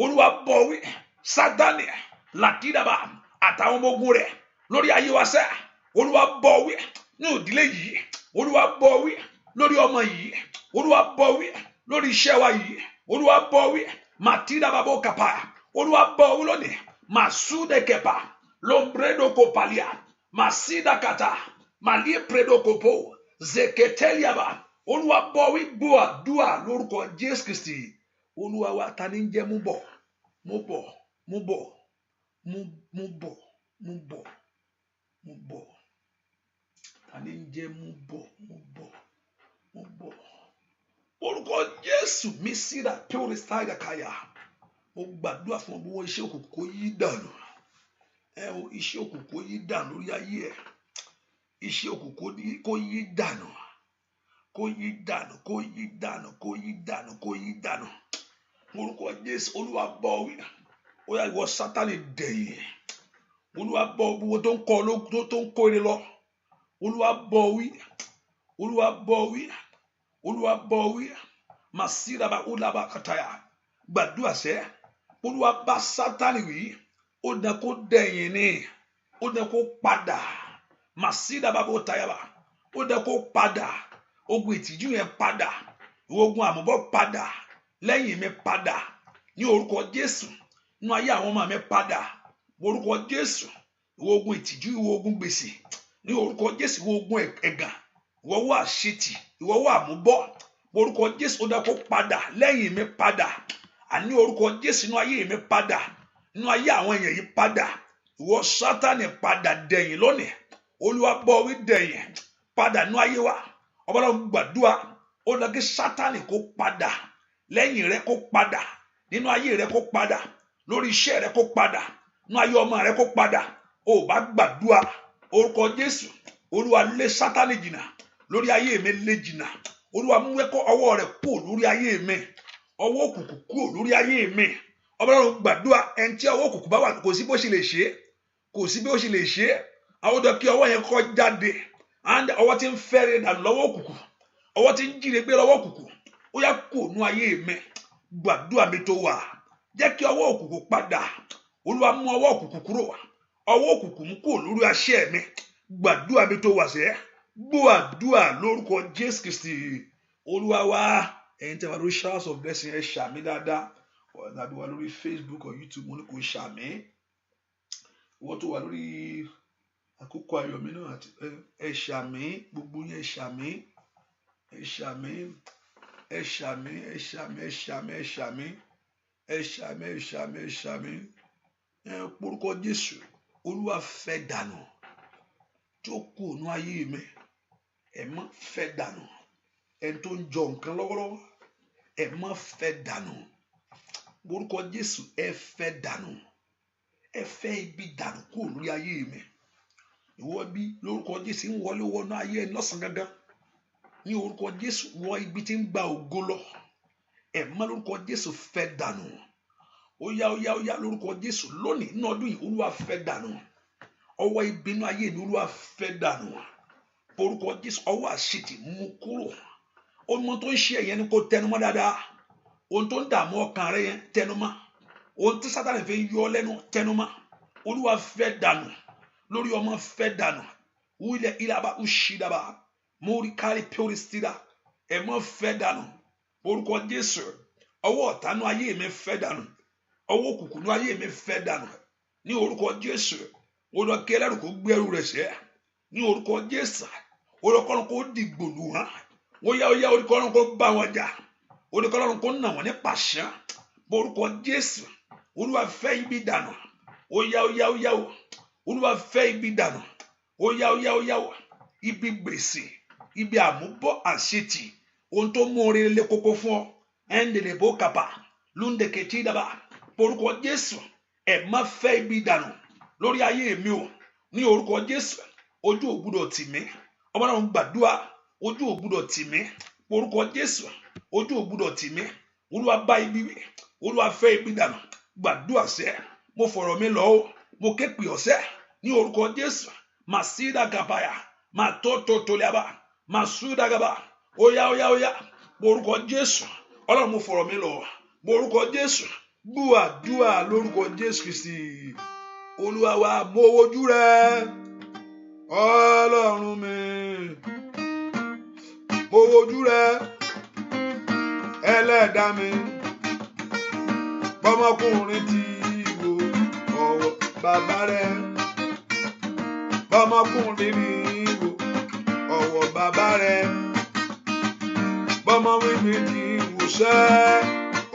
Speaker 2: Olúwa bọ́ ọ wí. Sátánì làkìdàbà àtàwọn ọmọ ogun rẹ̀ lórí ayé wa sẹ́. Olúwa bọ́ ọ wí. Ní òdílé yìí. Olúwa bọ́ ọ wí. Lórí ọmọ yìí. Olúwa bọ́ ọ wí. Lórí iṣẹ́ wa yìí. Olúwa bọ́ ọ wí. Màtídàbà bó kàpà. Olúwa bọ́ ọ wí lónìí. Màsúdè kẹpà. Lombredo kopalia. Màsídà kàtà. Màlíè predo kopo. Zeketeliaba. Olúwa bọ́ ọ wí. Gbàdúrà lórúkọ Jésù Kristi. Olúwa wa ta ni ń jẹ́ mú bọ̀. Mú bọ̀. Mú bọ̀. Mú bọ̀. Mú bọ̀. Mú bọ̀. Ta ni ń jẹ́ mú bọ̀. Mú bọ̀. Mú bọ̀. Orúkọ Jésù mi síra purify kaya. Mo gbàdúrà fún gbogbo iṣẹ́ òkùnkùn kó yí dànù. Iṣẹ́ òkùnkùn kó yí dànù lórí ayé ẹ̀. Iṣẹ́ òkùnkùn kó yí dànù. Kó yí dànù. Kó yí dànù. Kó yí dànù. Kó yí dànù. Orúkọ Jésù Olúwa bọ́ ọ wí. Ó yá ìwọ Sátánì dẹ̀yìn. Olúwa bọ́ ọ gbogbo tó ń kọ́ ológun tó ń kó ire lọ. Olúwa bọ́ ọ wí. Olúwa bọ́ ọ wí. Olúwa bọ́ ọ wí. Màsídàbà Olúwa kàtàyà. Gbàdúrà sẹ́. Olúwa bá Sátánì wí. Ó dẹ̀ kó dẹ̀yìn ni. Ó dẹ̀ kó padà. Màsídàbà bó tayàbà. Ó dẹ̀ kó padà. Ogun ìtìjú yẹn padà. Ogun àmúbọ̀ padà. Lẹ́yìn mi padà. Ní orúkọ Jésù. Nínú ayé àwọn ọmọ mi padà. Orúkọ Jésù. Ìwọ ogun ìtìjú, ìwọ ogun gbèsè. Ní orúkọ Jésù, ìwọ ogun ẹ̀gàn. Ìwọ wà àṣetì. Ìwọ wà àmúbọ̀. Orúkọ Jésù ó dẹ̀ kó padà. Lẹ́yìn mi padà. Àní orúkọ Jésù nínú ayé mi padà. Nínú ayé àwọn èèyàn yìí padà. Ìwọ Sátánì padà dẹ̀yìn lónìí. Olúwa bọ́ wí dẹ̀yìn padà nú ayé wa. Ọlọ́run gbàdúrà ó lọ kí Sátánì kó padà lẹ́yìn rẹ, kó padà nínú ayé rẹ, kó padà lórí iṣẹ́ rẹ, kó padà nínú ayé ọmọ rẹ, kó padà. Ó bá gbàdúrà orúkọ Jésù, Olúwa lé Sátánì jìnnà lórí ayé mi, lé jìnnà. Olúwa mú ọwọ́ rẹ kúrò lórí ayé mi, ọwọ́ òkùnkùn kúrò lórí ayé mi. Ọlọ́run gbàdúrà ẹni tí ọwọ́ òkùnkùn bá wà, kò sí bó ṣe lè ṣe, kò sí bí ó ṣe lè ṣe. Àwọn ọdọ kí ọwọ́ yẹn kó jáde, and ọwọ́ tí ń fẹ́rẹ̀ dànù lọ́wọ́ òkùnkùn, ọwọ́ tí ń jíire gbé lọ́wọ́ òkùnkùn, ó yá kúrò nú ayé mi. Gbàdúrà mi tó wà, jẹ́ kí ọwọ́ òkùnkùn padà. Olúwa mú ọwọ́ òkùnkùn kúrò, ọwọ́ òkùnkùn mú kúrò lórí àṣẹ mi. Gbàdúrà mi tó wà sẹ́, gbọ́ àdúrà lórúkọ Jésù Kristi Olúwa wa. Ẹ̀yin tẹ́ wà lórí Showers of Blessing, ẹ ṣàmì dáadáa. Tàbí wà lórí Facebook or YouTube, mo ní kò ṣàmì. Ìwọ tó wà lórí àkókò ayọ̀ mi náà, ẹ ṣàmì. Gbogbo yín ẹ ṣàmì, ẹ ṣàmì, ẹ ṣàmì, ẹ ṣàmì, ẹ ṣàmì, ẹ ṣàmì, ẹ ṣàmì, ẹ ṣàmì, ẹ ṣàmì. Orúkọ Jésù, Olúwa fẹ́ dànù tó kù nú ayé mi. Ẹ má fẹ́ dànù. Ẹni tó ń jọ nǹkan lọ́wọ́lọ́wọ́, ẹ má fẹ́ dànù. Orúkọ Jésù, ẹ fẹ́ dànù. Ẹ fẹ́ ibi dànù kúrò lórí ayé mi. Ìwọ bí lórúkọ Jésù ń wọlé wọnú ayé ẹ lọ́sàn gangan. Ní orúkọ Jésù, wọ ibi tí ń gba ògo lọ. Ẹ má lórúkọ Jésù fẹ́ dànù. Ó yá ó yá ó yá lórúkọ Jésù lónìí ní ọdún yìí, Olúwa fẹ́ dànù. Ọwọ́ ibi inú ayé mi, Olúwa fẹ́ dànù. Orúkọ Jésù, ọwọ́ àṣetì mú kúrò. Ohun tó ń ṣe ẹ̀yẹn ni kò tẹnumọ́ dáadáa. Ohun tó ń dààmú ọkàn rẹ yẹn tẹnumọ́. Ohun tí Sátánì fi ń yọ ọ́ lẹ́nu tẹnumọ́. Olúwa fẹ́ dànù. Lórí ọmọ fẹ́ dànù. Wílẹ̀ ìlàbà ùṣìdàbà. Mórí kárí pẹ́ọ́rì sídà. Ẹ má fẹ́ dànù. Orúkọ Jésù, ọwọ́ ọ̀tánú ayé mi fẹ́ dànù. Ọwọ́ òkùnkùn ayé mi fẹ́ dànù. Ní orúkọ Jésù, olùkọ́ kí ẹlẹ́rù kó gbẹ́rù rẹ̀ sẹ́. Ní orúkọ Jésù, olùkọ́ kó dìgbòlù hàn. Ó yá olùkọ́ kó bá wọn jà. Olùkọ́ kó nà wọ́n ní pàṣán. Orúkọ Jésù, Olúwa fẹ́ ibi dànù. Ó yá o. Olúwa fẹ́ ibi dànù. Ó yá o. Ibi gbèsè, ibi àmúbọ̀ àṣetì, ohun tó mú orí lé kókó fún ọ. Ẹ̀ndẹ̀lẹ̀ bó kàpà, lúndẹ̀ kẹtì dàbà. Orúkọ Jésù, ẹ má fẹ́ ibi dànù lórí ayé mi o. Ní orúkọ Jésù, ojú ò gbúdọ̀ tì mí. Ọmọ náà ń gbàdúrà, ojú ò gbúdọ̀ tì mí. Orúkọ Jésù, ojú ò gbúdọ̀ tì mí. Olúwa bá ibi wí, Olúwa fẹ́ ibi dànù. Gbàdúrà sẹ́, mo fọ̀rọ̀ mi lọ o, mo ké pè ọ́ sẹ́. Ní orúkọ Jésù, màsídà gàbàyà, màtótótóliàbà, màsúdà gàbà. Ó yá. Orúkọ Jésù, Ọlọ́run mo fọ̀rọ̀ mi lọ. Orúkọ Jésù, gbọ́ àdúrà lórúkọ Jésù Kristi Olúwa wa. Mo wojú rẹ Ọlọ́run mi, mo wojú rẹ Ẹlẹ́dàá mi. Bọ́mọkùnrin tí wo ọwọ́ bàbá rẹ, bọ́mọkùnrin ní wo ọwọ́ bàbá rẹ, bọ́mọwìnrin tí wò sẹ́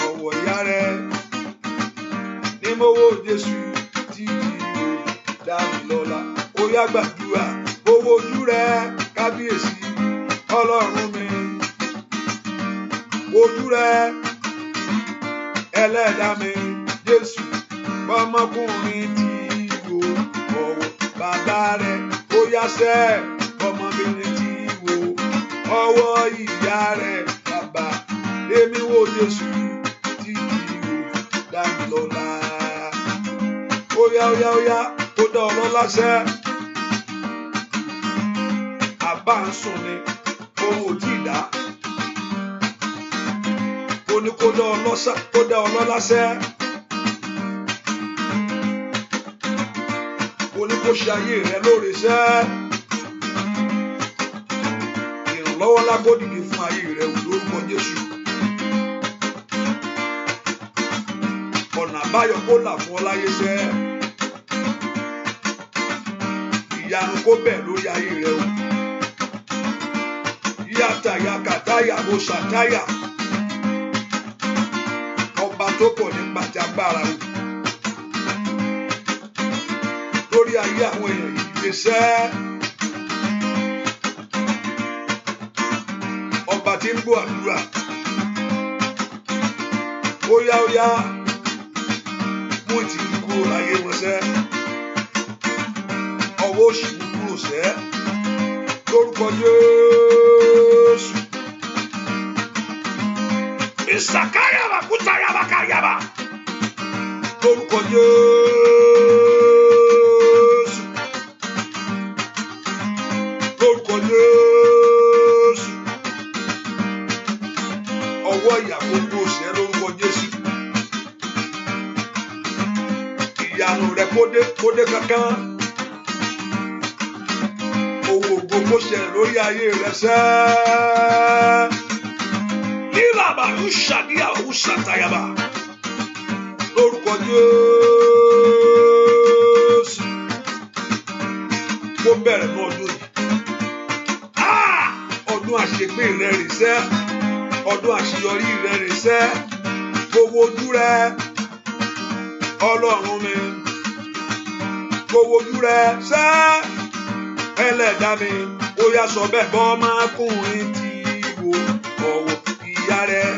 Speaker 2: ọwọ́ ìyá rẹ. Ní mo wo Jésù tí wo dá mi lọ́lá. Ó yá gbàdúrà, mo wojú rẹ kábíyèsí Ọlọ́run mi, wojú rẹ Ẹlẹ́dàá mi Jésù. Bọ́mọkùnrin tí wo ọwọ́ bàbá rẹ, ó yá sẹ́ bọ́mọbìnrin tí wo ọwọ́ ìyá rẹ bàbá. Èmi wo Jésù tí wo dá mi lọ́lá. Ó yá ó dá ọ lọ́lá sẹ́. Àbá ń sùn ni ohun ò tí ì dá. Ó ní kó dá ọ lọ́lá sẹ́. Ó ní kó ṣe ayé rẹ lóore sẹ́. Ìrànlọ́wọ́ lágbódìdí fún ayé rẹ lórúkọ Jésù. Ọ̀nà àbáyọ kó là fún ọ láyé sẹ́. Ìyanu kó bẹ̀ lórí ayé rẹ o. Yàtàyà kàtáyà mo ṣàtáyà. Ọba tó pọ̀ nípa ti agbára o. Lórí ayé àwọn èèyàn yìí lè sẹ́. gbọ́ àdúrà. Óyá mú ìtìjú kúrò láyé wọn sẹ́. Ọwọ́ òṣì kúrò sẹ́. Lórúkọ Jésù. Ìsàkáyàbà kútàyàbà káyàbà. Lórúkọ Jésù. Lórúkọ Jésù. Ọwọ́ ìyàwó kúrò sẹ́ lórúkọ Jésù. Ìyanu rẹ̀ kódé kankan. Owó gbogbo ṣẹlẹ̀ lórí ayé rẹ̀ sẹ́. Nílàbà Ṣàdíyà Ṣàtàyàbà. Lórúkọ Jésù. Mo bẹ̀rẹ̀ ní ọdún yìí. Ọdún àṣepé rẹ̀ rè sẹ́. Ọdún àṣeyọrí rẹ̀ rè sẹ́. Gbogbo ojú rẹ̀. Ọlọ́run mi. Gbogbo ojú rẹ̀ sẹ́. Ẹlẹ́dàá mi. Ó yá sọ bẹ́ẹ̀ bọ́ máa kùnrin tí wò ọ̀wọ̀ ìyá rẹ̀.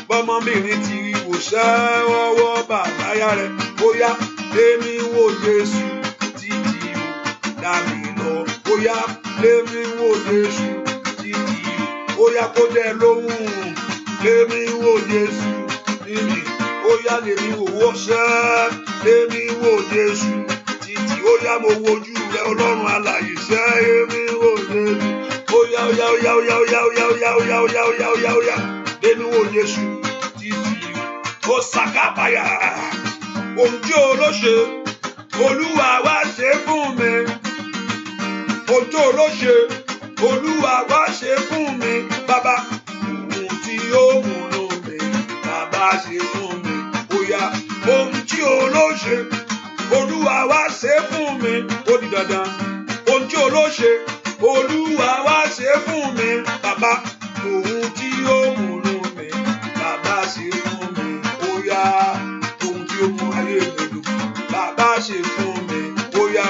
Speaker 2: Bọ́mọbìnrin ti rí ìwòsàn ọwọ́ bàbáyá rẹ̀. Ó yá lémi wò Jésù títí o dá mi lọ. Ó yá lémi wò Jésù títí o. Ó yá kó dẹ lóhùn. Lémi wò Jésù títí. Ó yá lémi wò wọ́sẹ́. Lémi wò Jésù títí. Ó yá mo wojú rẹ Ọlọ́run alààyè sẹ́. Lémi wò Jésù. Ó yá. Lémi wò Jésù. Ó sàkábàyà ohun tí olóṣè Olúwa wá ṣe fún mi. Ohun tí olóṣè Olúwa wá ṣe fún mi. Bàbá ohun tí ó múnú mi bàbá ṣe fún mi. Ó yá ohun tí olóṣè Olúwa wá ṣe fún mi. Ó di dandan ohun tí olóṣè Olúwa wá ṣe fún mi. Bàbá ohun tí ó múnú mi bàbá ṣe fún mi. Ohun tí ó mú ayé mi dùn bàbá ṣe fún mi. Bóyá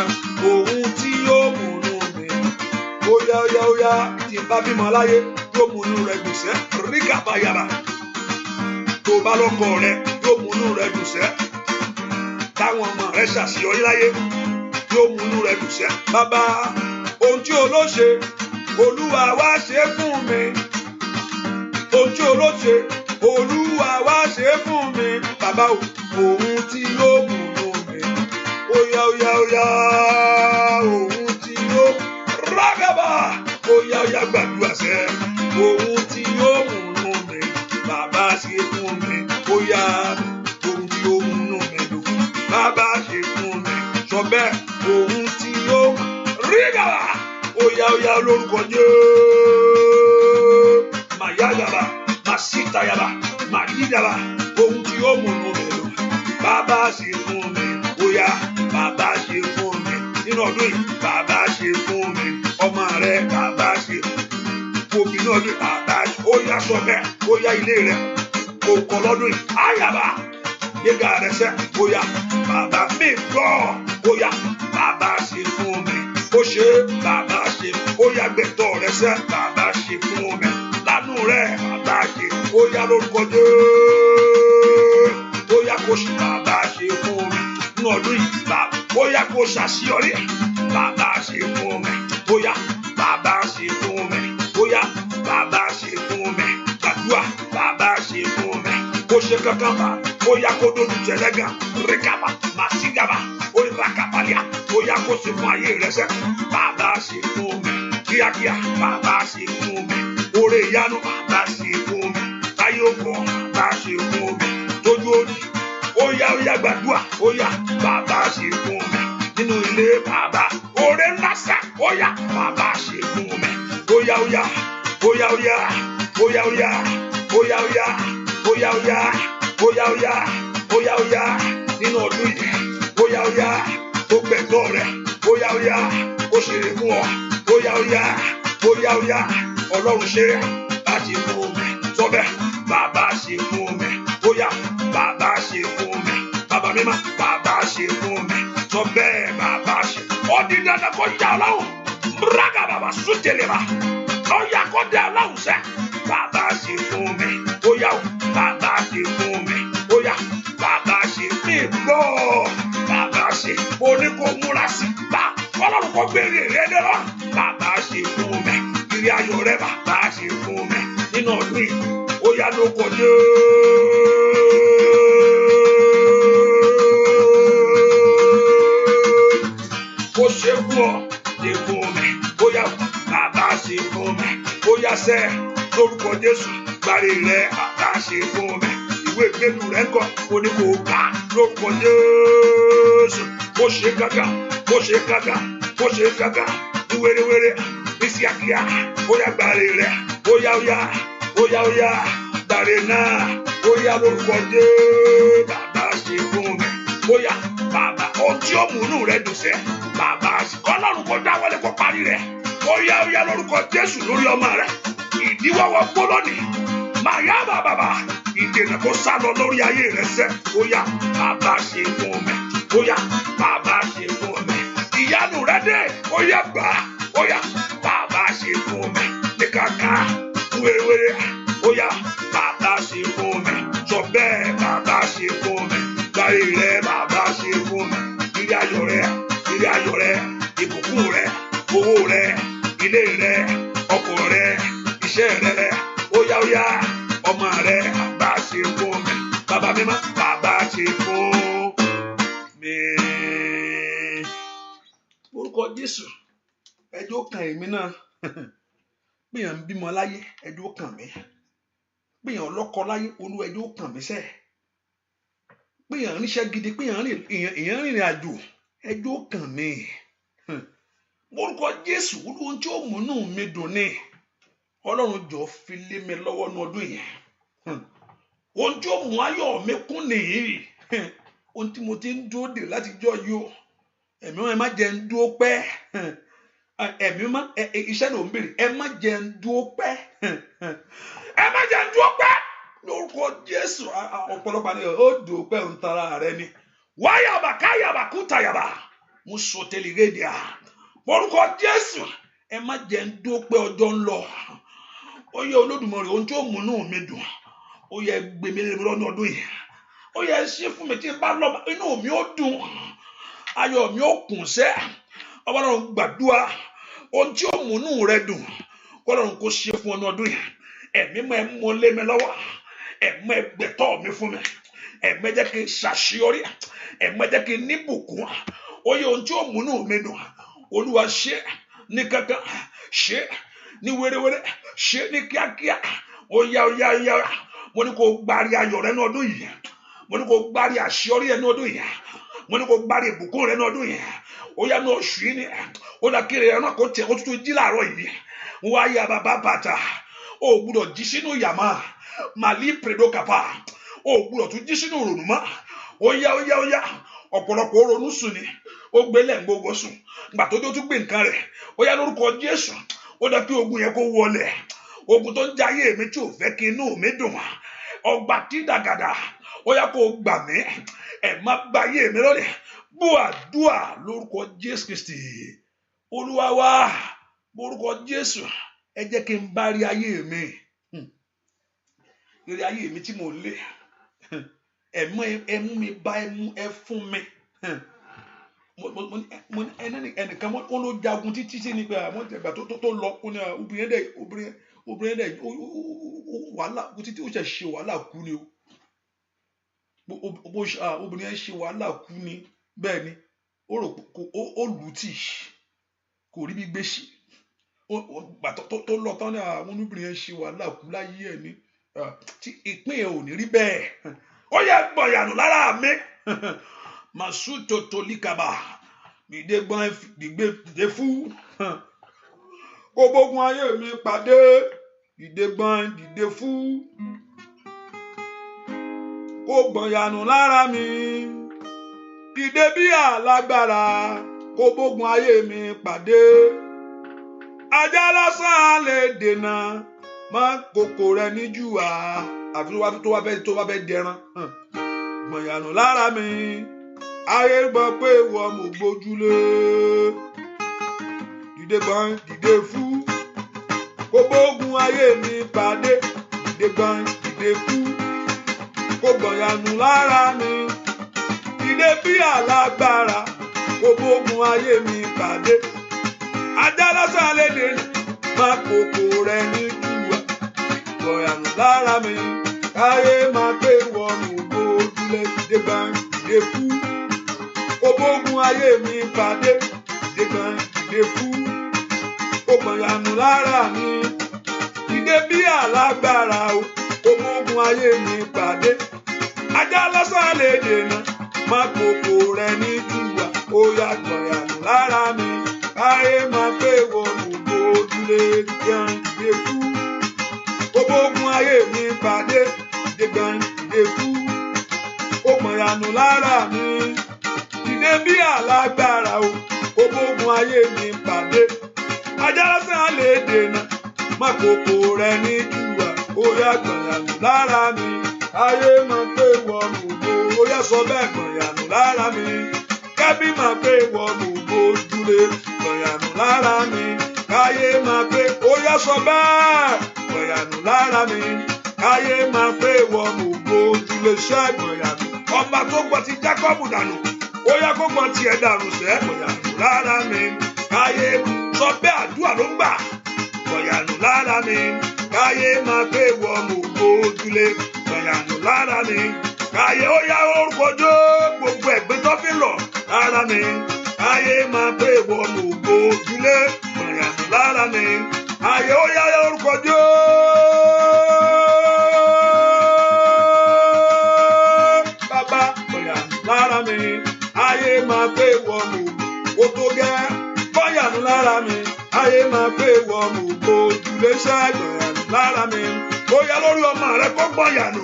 Speaker 2: ohun tí ó múnú mi. Bóyá tí n bá bímọ láyé yóò múnú rẹ dùn sẹ́. Ríkà báyàrá. Tó bá lọ́kọ rẹ yóò múnú rẹ dùn sẹ́. Táwọn ọmọ rẹ ṣàṣeyọrí láyé yóò múnú rẹ dùn sẹ́. Bàbá ohun tí olóṣè Olúwa wá ṣe fún mi. Ohun tí olóṣè Olúwa wá ṣe fún mi. Bàbá ohun tí yóò múnú mi. Óyá ohun tí yóò rágàbà. Óyá gbàdúrà sẹ́. Ohun tí yóò múnú mi bàbá ṣe fún mi. Óyá ohun tí yóò múnú mi dùn bàbá ṣe fún mi. Sọ bẹ́ẹ̀ ohun tí yóò rígàbà. Óyá lórúkọ Jésù. Màyàgàbà. Masitayaba, Magidaba, ohun tí ó múnú mi lò. Bàbá ṣe fún mi. Óyá bàbá ṣe fún mi. Nínú ọdún yìí bàbá ṣe fún mi. Ọmọ rẹ bàbá ṣe fún mi. Òbí náà ní bàbá ṣe. Óyá sọ bẹ́ẹ̀. Óyá ilé rẹ kò kọ́ lọ́dún yìí. Àyàbá yéga rẹ sẹ́. Óyá bàbá mi gbọ́. Óyá bàbá ṣe fún mi. Ó ṣe bàbá ṣe. Óyá gbẹ̀tọ̀ rẹ sẹ́. Bàbá ṣe fún mi. Lánú rẹ̀ bàbá ṣe. Ó yá lórúkọ Jésù. Ó yá kó ṣe bàbá ṣe fún mi. Nínú ọdún yìí bàbá. Ó yá kó ṣàṣeyọrí. Bàbá ṣe fún mi. Ó yá bàbá ṣe fún mi. Ó yá bàbá ṣe fún mi. Gbàdúrà bàbá ṣe fún mi. Kó ṣe kankan bá. Ó yá kó dojú tẹ̀lẹ́gà. Ríkàbà màsígàbà. Ó yá kàbàlíà. Ó yá kó ṣe fún ayé rẹ sẹ́. Bàbá ṣe fún mi. Kíákíá bàbá ṣe fún mi. Oore ìyanu bàbá ṣe fún mi. Táyé ògbọ́ bàbá ṣe fún mi. Tójú orí. Ó yá gbàdúrà. Ó yá bàbá ṣe fún mi. Nínú ilé bàbá. Oore ńlá sá. Ó yá bàbá ṣe fún mi. Ó yá. Nínú ọdún yìí. Ó yá. Ó gbẹ̀tọ́ rẹ̀. Ó yá. Ó ṣeré fún ọ. Ó yá. Ọlọ́run ṣe láti fún mi. Sọ bẹ́ẹ̀ bàbá ṣe fún mi. Ó yá bàbá ṣe fún mi. Bàbá mímọ́ bàbá ṣe fún mi. Sọ bẹ́ẹ̀ bàbá ṣe. Ó di dandan kó yá ọlọ́run. Rágà bàbá sútẹ̀lẹ̀ bá. Ọ̀yà kó dé ọlọ́run sẹ́. Bàbá ṣe fún mi. Ó yá o. Bàbá ṣe fún mi. Ó yá. Bàbá ṣe mí gbọ́. Bàbá ṣe. Mo ní kó múra sí. Ọlọ́run kó gbére rẹ dé lọ. Bàbá ṣe fún mi. Ìrìn ayọ̀ rẹ bàbá ṣe fún mi. Nínú ọdún yìí. Ó yá ló kọjá. Ó ṣe fún ọ. Ṣe fún mi. Ó yá bàbá ṣe fún mi. Ó yá sẹ́ lórúkọ Jésù. Gbàrí rẹ bàbá ṣe fún mi. Ìwé ìgbélu rẹ kọ. Ó ní kó gbà lórúkọ Jésù. Ó ṣe gàgà. Ó ṣe gàgà. Ó ṣe gàgà. Wérewére. Bísí àkíyà. Ó yá gbàrí rẹ. Ó yá ó yá. Ó yá ó yá. Gbàrí náà. Ó yá lórúkọ Jésù. Bàbá ṣe fún mi. Ó yá bàbá. Ohun tí ó mú inú rẹ dùn sẹ́. Bàbá Ọlọ́run kó dáwọ́lé kó parí rẹ̀. Ó yá lórúkọ Jésù lórí ọmọ rẹ̀. Ìdíwọ́wọ́ gbólónì. Màá yá bàbá. Ìdènà kó sá lọ lórí ayé rẹ̀ sẹ́. Ó yá bàbá ṣe fún mi. Ó yá bàbá ṣe fún mi. Ìyanu rẹ̀ dé. Ó yá gbà. Ó yá bàbá ṣe fún mi. Ní kàkà wérewére. Ó yá bàbá ṣe fún mi. Sọ bẹ́ẹ̀ bàbá ṣe fún mi. Gbàrí rẹ̀ bàbá ṣe fún mi. Ìrìn ayọ̀ rẹ̀. Ìrìn ayọ̀ rẹ̀. Ìbùkún rẹ̀. Owó rẹ̀. Ilé rẹ̀. Ọkọ̀ rẹ̀. Iṣẹ́ rẹ̀. Ó yá ọmọ rẹ̀ bàbá ṣe fún mi. Bàbá mímọ́ bàbá ṣe fún mi. Orúkọ Jésù ẹjọ́ kan èmi náà. Gbìyàn ń bímọ láyé ẹjọ́ kan mi. Gbìyàn ọlọ́kọ láyé olú ẹjọ́ kan mi sẹ́. Gbìyàn níṣẹ́ gidi gbìyàn rìnrìn àjò ẹjọ́ kan mi. Orúkọ Jésù olúwo tí ó múnú mi dùn ní. Ọlọ́run jọ fi lé mi lọ́wọ́ ní ọdún yẹn. Ohun tí ó mú ayọ̀ mi kún nìyí. Ohun tí mo ti ń dúró dè láti jọ yìí o. Ẹ̀mí wọn ẹ má jẹ́ ń dúró pẹ́. Ẹ̀mí má iṣẹ́ ló ń bèrè. Ẹ má jẹ́ ń dúró pẹ́. Ẹ má jẹ́ ń dúró pẹ́. Lórúkọ Jésù ọ̀pọ̀lọpọ̀ ni ó dúró pẹ́ ń tara rẹ ni. Wáyàbà káyàbà kútàyàbà. Mo sọ tẹlifírédìà. Orúkọ Jésù ẹ má jẹ́ ń dúró pẹ́ ọjọ́ ń lọ. Ó yẹ Olódùmarè ohun tí ó múnú mi dùn. Ó yẹ gbèmí lé mi lọ́nà ọdún yìí. Ó yẹ ṣe fún mi tí n bá lọ inú mi ó dùn. Ayọ̀ mi ó kún sẹ́. Ọlọ́run gbàdúrà ohun tí ó múnú rẹ dùn. Ọlọ́run kó ṣe fún ọ̀nà ọdún yìí. Ẹ̀mí mọ́ ẹ mú lé mi lọ́wọ́. Ẹ̀mí ẹ gbẹ̀tọ́ mi fún mi. Ẹ̀mí ẹ jẹ́ kí n ṣàṣeyọrí. Ẹ̀mí ẹ jẹ́ kí n ní bùkún. Ó yẹ ohun tí ó múnú mi dùn. Olúwa ṣe ní kankan. Ṣe ní wérewére. Ṣe ní kíákíá. Ó yá. Mo ní kó gbárí ayọ̀ rẹ ní ọdún yìí. Mo ní kó gbárí àṣeyọrí rẹ ní ọdún yìí. Mo ní kó gbárí ìbùkún rẹ ní ọdún yìí. Ó yá ní oṣù yìí ni. Ó dá kiri rẹ náà kó tiẹ̀ kó tuntun jí láàárọ̀ yìí. Wá yá bàbá bàtà. Ó gbúdọ̀ jí sínú yàmá. Màlí pèdó kàpá. Ó gbúdọ̀ tún jí sínú òrònú mọ́. Ó yá. Ọ̀pọ̀lọpọ̀ ronú sùn ni. Ó gbélé gbogbo sùn. Gbà tó tún gbé nǹkan rẹ̀. Ó yá lórúkọ Jésù. Ó dá kí ogun yẹn kó wọlé. Ogun tó ń jayé mi tí ò fẹ́ kí inú mi dùn. Ọgbà tí dàgàdà. Ó yá kó gbà mí. Ẹ má gba ayé mi lọ́lẹ̀. Bú àdúà lórúkọ Jésù Kristi. Olúwa wa lórúkọ Jésù. Ẹ jẹ́ kí n bá rí ayé mi. Rí ayé mi tí mo lé. Ẹ mú mi bá ẹ fún mi. Ẹnìkan wọn ló jagun títí sí nípa àwọn ìgbà tó lọ obìnrin dẹ̀ wàhálà títí ó ṣe wàhálà kú ni o. Obìnrin yẹn ṣe wàhálà kú ni bẹ́ẹ̀ ni ó rò ó lù ú tì kò rí bí gbé sí. Gbà tó lọ tán ní àwọn obìnrin yẹn ṣe wàhálà kú láyé ẹ̀ ni tí ìpín ẹ̀ ò ní rí bẹ́ẹ̀. Ó yẹ gbọ̀yànù lára mi. Màsú tòtò líkàbà dìde gbọ́n dìde fún kó bógun ayé mi pàdé dìde gbọ́n dìde fún kó gbọ̀yànù lára mi dìde bí alágbára kó bógun ayé mi pàdé. Ajá lásán lè dènà mọ́ kòkò rẹ̀ níjú wa àfi tó wá fẹ́ dẹran. Gbọ̀yànù lára mi. Ayé gbọ́ pé wọ́n mú gbójúlé. Dìde gbọ́n dìde fún kó kó bógun ayé mi pàdé. Dìde gbọ̀n dìde kú kó gbọ̀nyànù lára mi. Dìde bí alágbára kó bógun ayé mi pàdé. Ajá lásán lédè máa kòkò rẹ̀ ní jùwà. Gbọ̀nyànù lára mi káyé máa pé wọnú gbójúlé. Dìde gbọ̀n dìde kú kó bógun ayé mi pàdé. Dìde gbọ̀n dìde kú kó gbọ̀nyànù lára mi. Dìde bí alágbára o kó bógun ayé mi pàdé. Ajá lásán lè dènà máa kòkò rẹ̀ ní jùwà. Ó yá gbọ̀nyànù lára mi káyé máa pé wọnú gbójúlé. Dìde kú kó bógun ayé mi pàdé. Dìde kú kó gbọ̀nyànù lára mi. Dìde bí alágbára o kó bógun ayé mi pàdé. Ajá lásán lè dènà máa kòkò rẹ̀ ní jùwà. Ó yá gbọ̀nyànù lára mi káyé máa pé wọnú gbó. Ó yá sọ bẹ́ẹ̀ gbọ̀nyànù lára mi kẹ́bí máa pé wọnú gbójúlé. Gbọ̀nyànù lára mi káyé máa pé. Ó yá sọ bẹ́ẹ̀ gbọ̀nyànù lára mi káyé máa pé wọnú gbójúlé. Ṣẹ́ gbọ̀nyànù ọba tó gbọ́ ti Jákọ́bù dànù. Ó yá kó gbọ́ tiẹ̀ dànù sẹ́. Gbọ̀nyànù lára mi káyé sọ bẹ́ẹ̀ àdúrà ló ń gbà. Gbọ̀nyànù lára mi káyé máa pé wọnú gbójúlé. Gbọ̀nyànù lára mi káyé ó yá orúkọ jó gbogbo ẹ̀gbin tó fi lọ lára mi káyé máa pé wọnú gbójúlé. Gbọ̀nyànù lára mi káyé ó yá orúkọ jó. Bàbá gbọ̀nyànù lára mi káyé máa pé wọnú ó tó gẹ́. Gbọ̀nyànù lára mi káyé máa pé wọnú gbójúlé. Ṣẹ́ gbọ̀nyànù lára mi ó yá lórí ọmọ rẹ kó gbọ̀nyànù.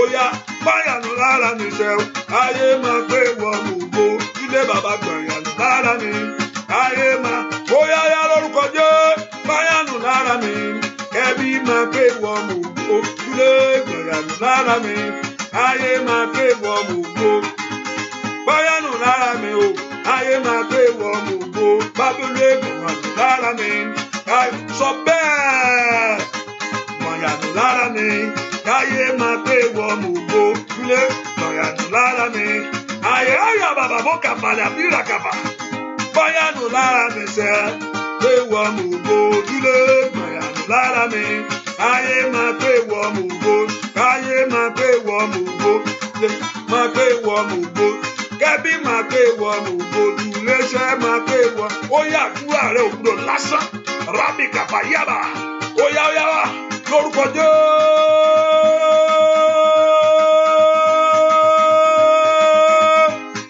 Speaker 2: Ó yá gbọ̀nyànù lára mi ṣẹ́ o káyé máa pé wọnú gbójúlé. Bàbá gbọ̀nyànù lára mi káyé máa. Ó yá yá lórúkọ jẹ́ gbọ̀nyànù lára mi kẹ́bí máa pé wọnú gbójúlé. Gbọ̀nyànù lára mi káyé máa pé wọnú gbó. Gbọ̀nyànù lára mi o káyé máa pé wọnú gbó. Bábélé gbọ̀nyànù lára mi káyé sọ bẹ́ẹ̀. Gbọ̀nyànù lára mi káyé máa pé wọnú gbójúlé. Gbọ̀nyànù lára mi ayé ayé bàbá bó kàfàlà bíra kàfà. Gbọ̀nyànù lára mi sẹ́ pé wọnú gbójúlé. Gbọ̀nyànù lára mi káyé máa pé wọnú gbó. Káyé máa pé wọnú gbójúlé. Máa pé wọnú gbó. Kẹ́bí máa pé wọnú gbójúlé. Ṣẹ́ máa pé wọnú. Ó yá àdúrà rẹ̀ òwúrọ̀ lásán. Rábì kàfà yàrá. Ó yá wá lórúkọ Jésù.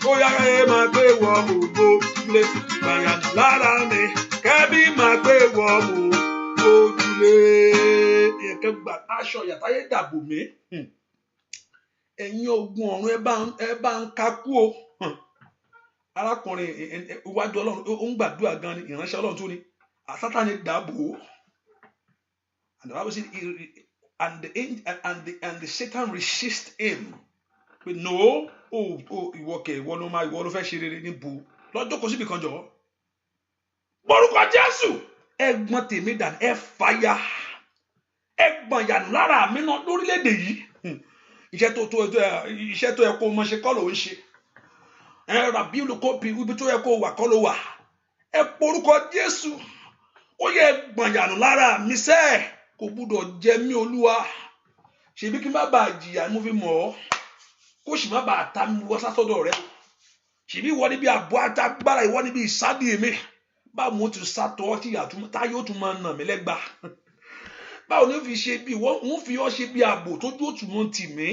Speaker 2: Ó yá máa pé wọnú gbójúlé. Gbọ̀nyànù lára mi kẹ́bí máa pé wọnú gbójúlé. Ẹ̀kẹ́ gba aṣọ yàtáyé dàbò mí. Ẹ̀yin ogun ọ̀run ẹ bá ń kakú o. Arákùnrin iwájú Ọlọ́run ó ń gbàdúrà gan ni ìránṣẹ́ Ọlọ́run tó ní. Sátánì dàbò. And the Bible said, and the Satan resist him. But no, ìwọ ló fẹ́ ṣe rere níbo. Lọ́jọ́ kò síbi kan jọ. Orúkọ Jésù. Ẹ̀gbọ́n tèmi dànù ẹ fàyà. Ẹ̀gbọ́n yànù lára mi náà lórílẹ̀-èdè yìí. Iṣẹ́ tó yẹ kó mọ̀ ṣe kọ́ ló ń ṣe. Ràbí olùkọ́ ibi tó yẹ kó wà kọ́ ló wà. Ẹ porúkọ Jésù. Ó yẹ ẹ̀gbọ́n yànù lára mi sẹ́ẹ̀. Kò gbúdọ̀ jẹ mí Olúwa. Ṣèbí kí n má bàa jìyà mo fi mọ̀ ọ́. Kó sì má bàa ta mi wọ sásọ́dọ̀ rẹ. Ṣèbí ìwọ níbi àbọ̀ àtàgbára ìwọ níbi ìsádi mi. Báwo mo ti sátọ̀ tí táyé ó tún máa nà mí lẹ́gba. Báwo ni ó fi ṣe bí wọ́n fi ọ́ ṣe bí ààbò tójú òtún mọ́ tì mí.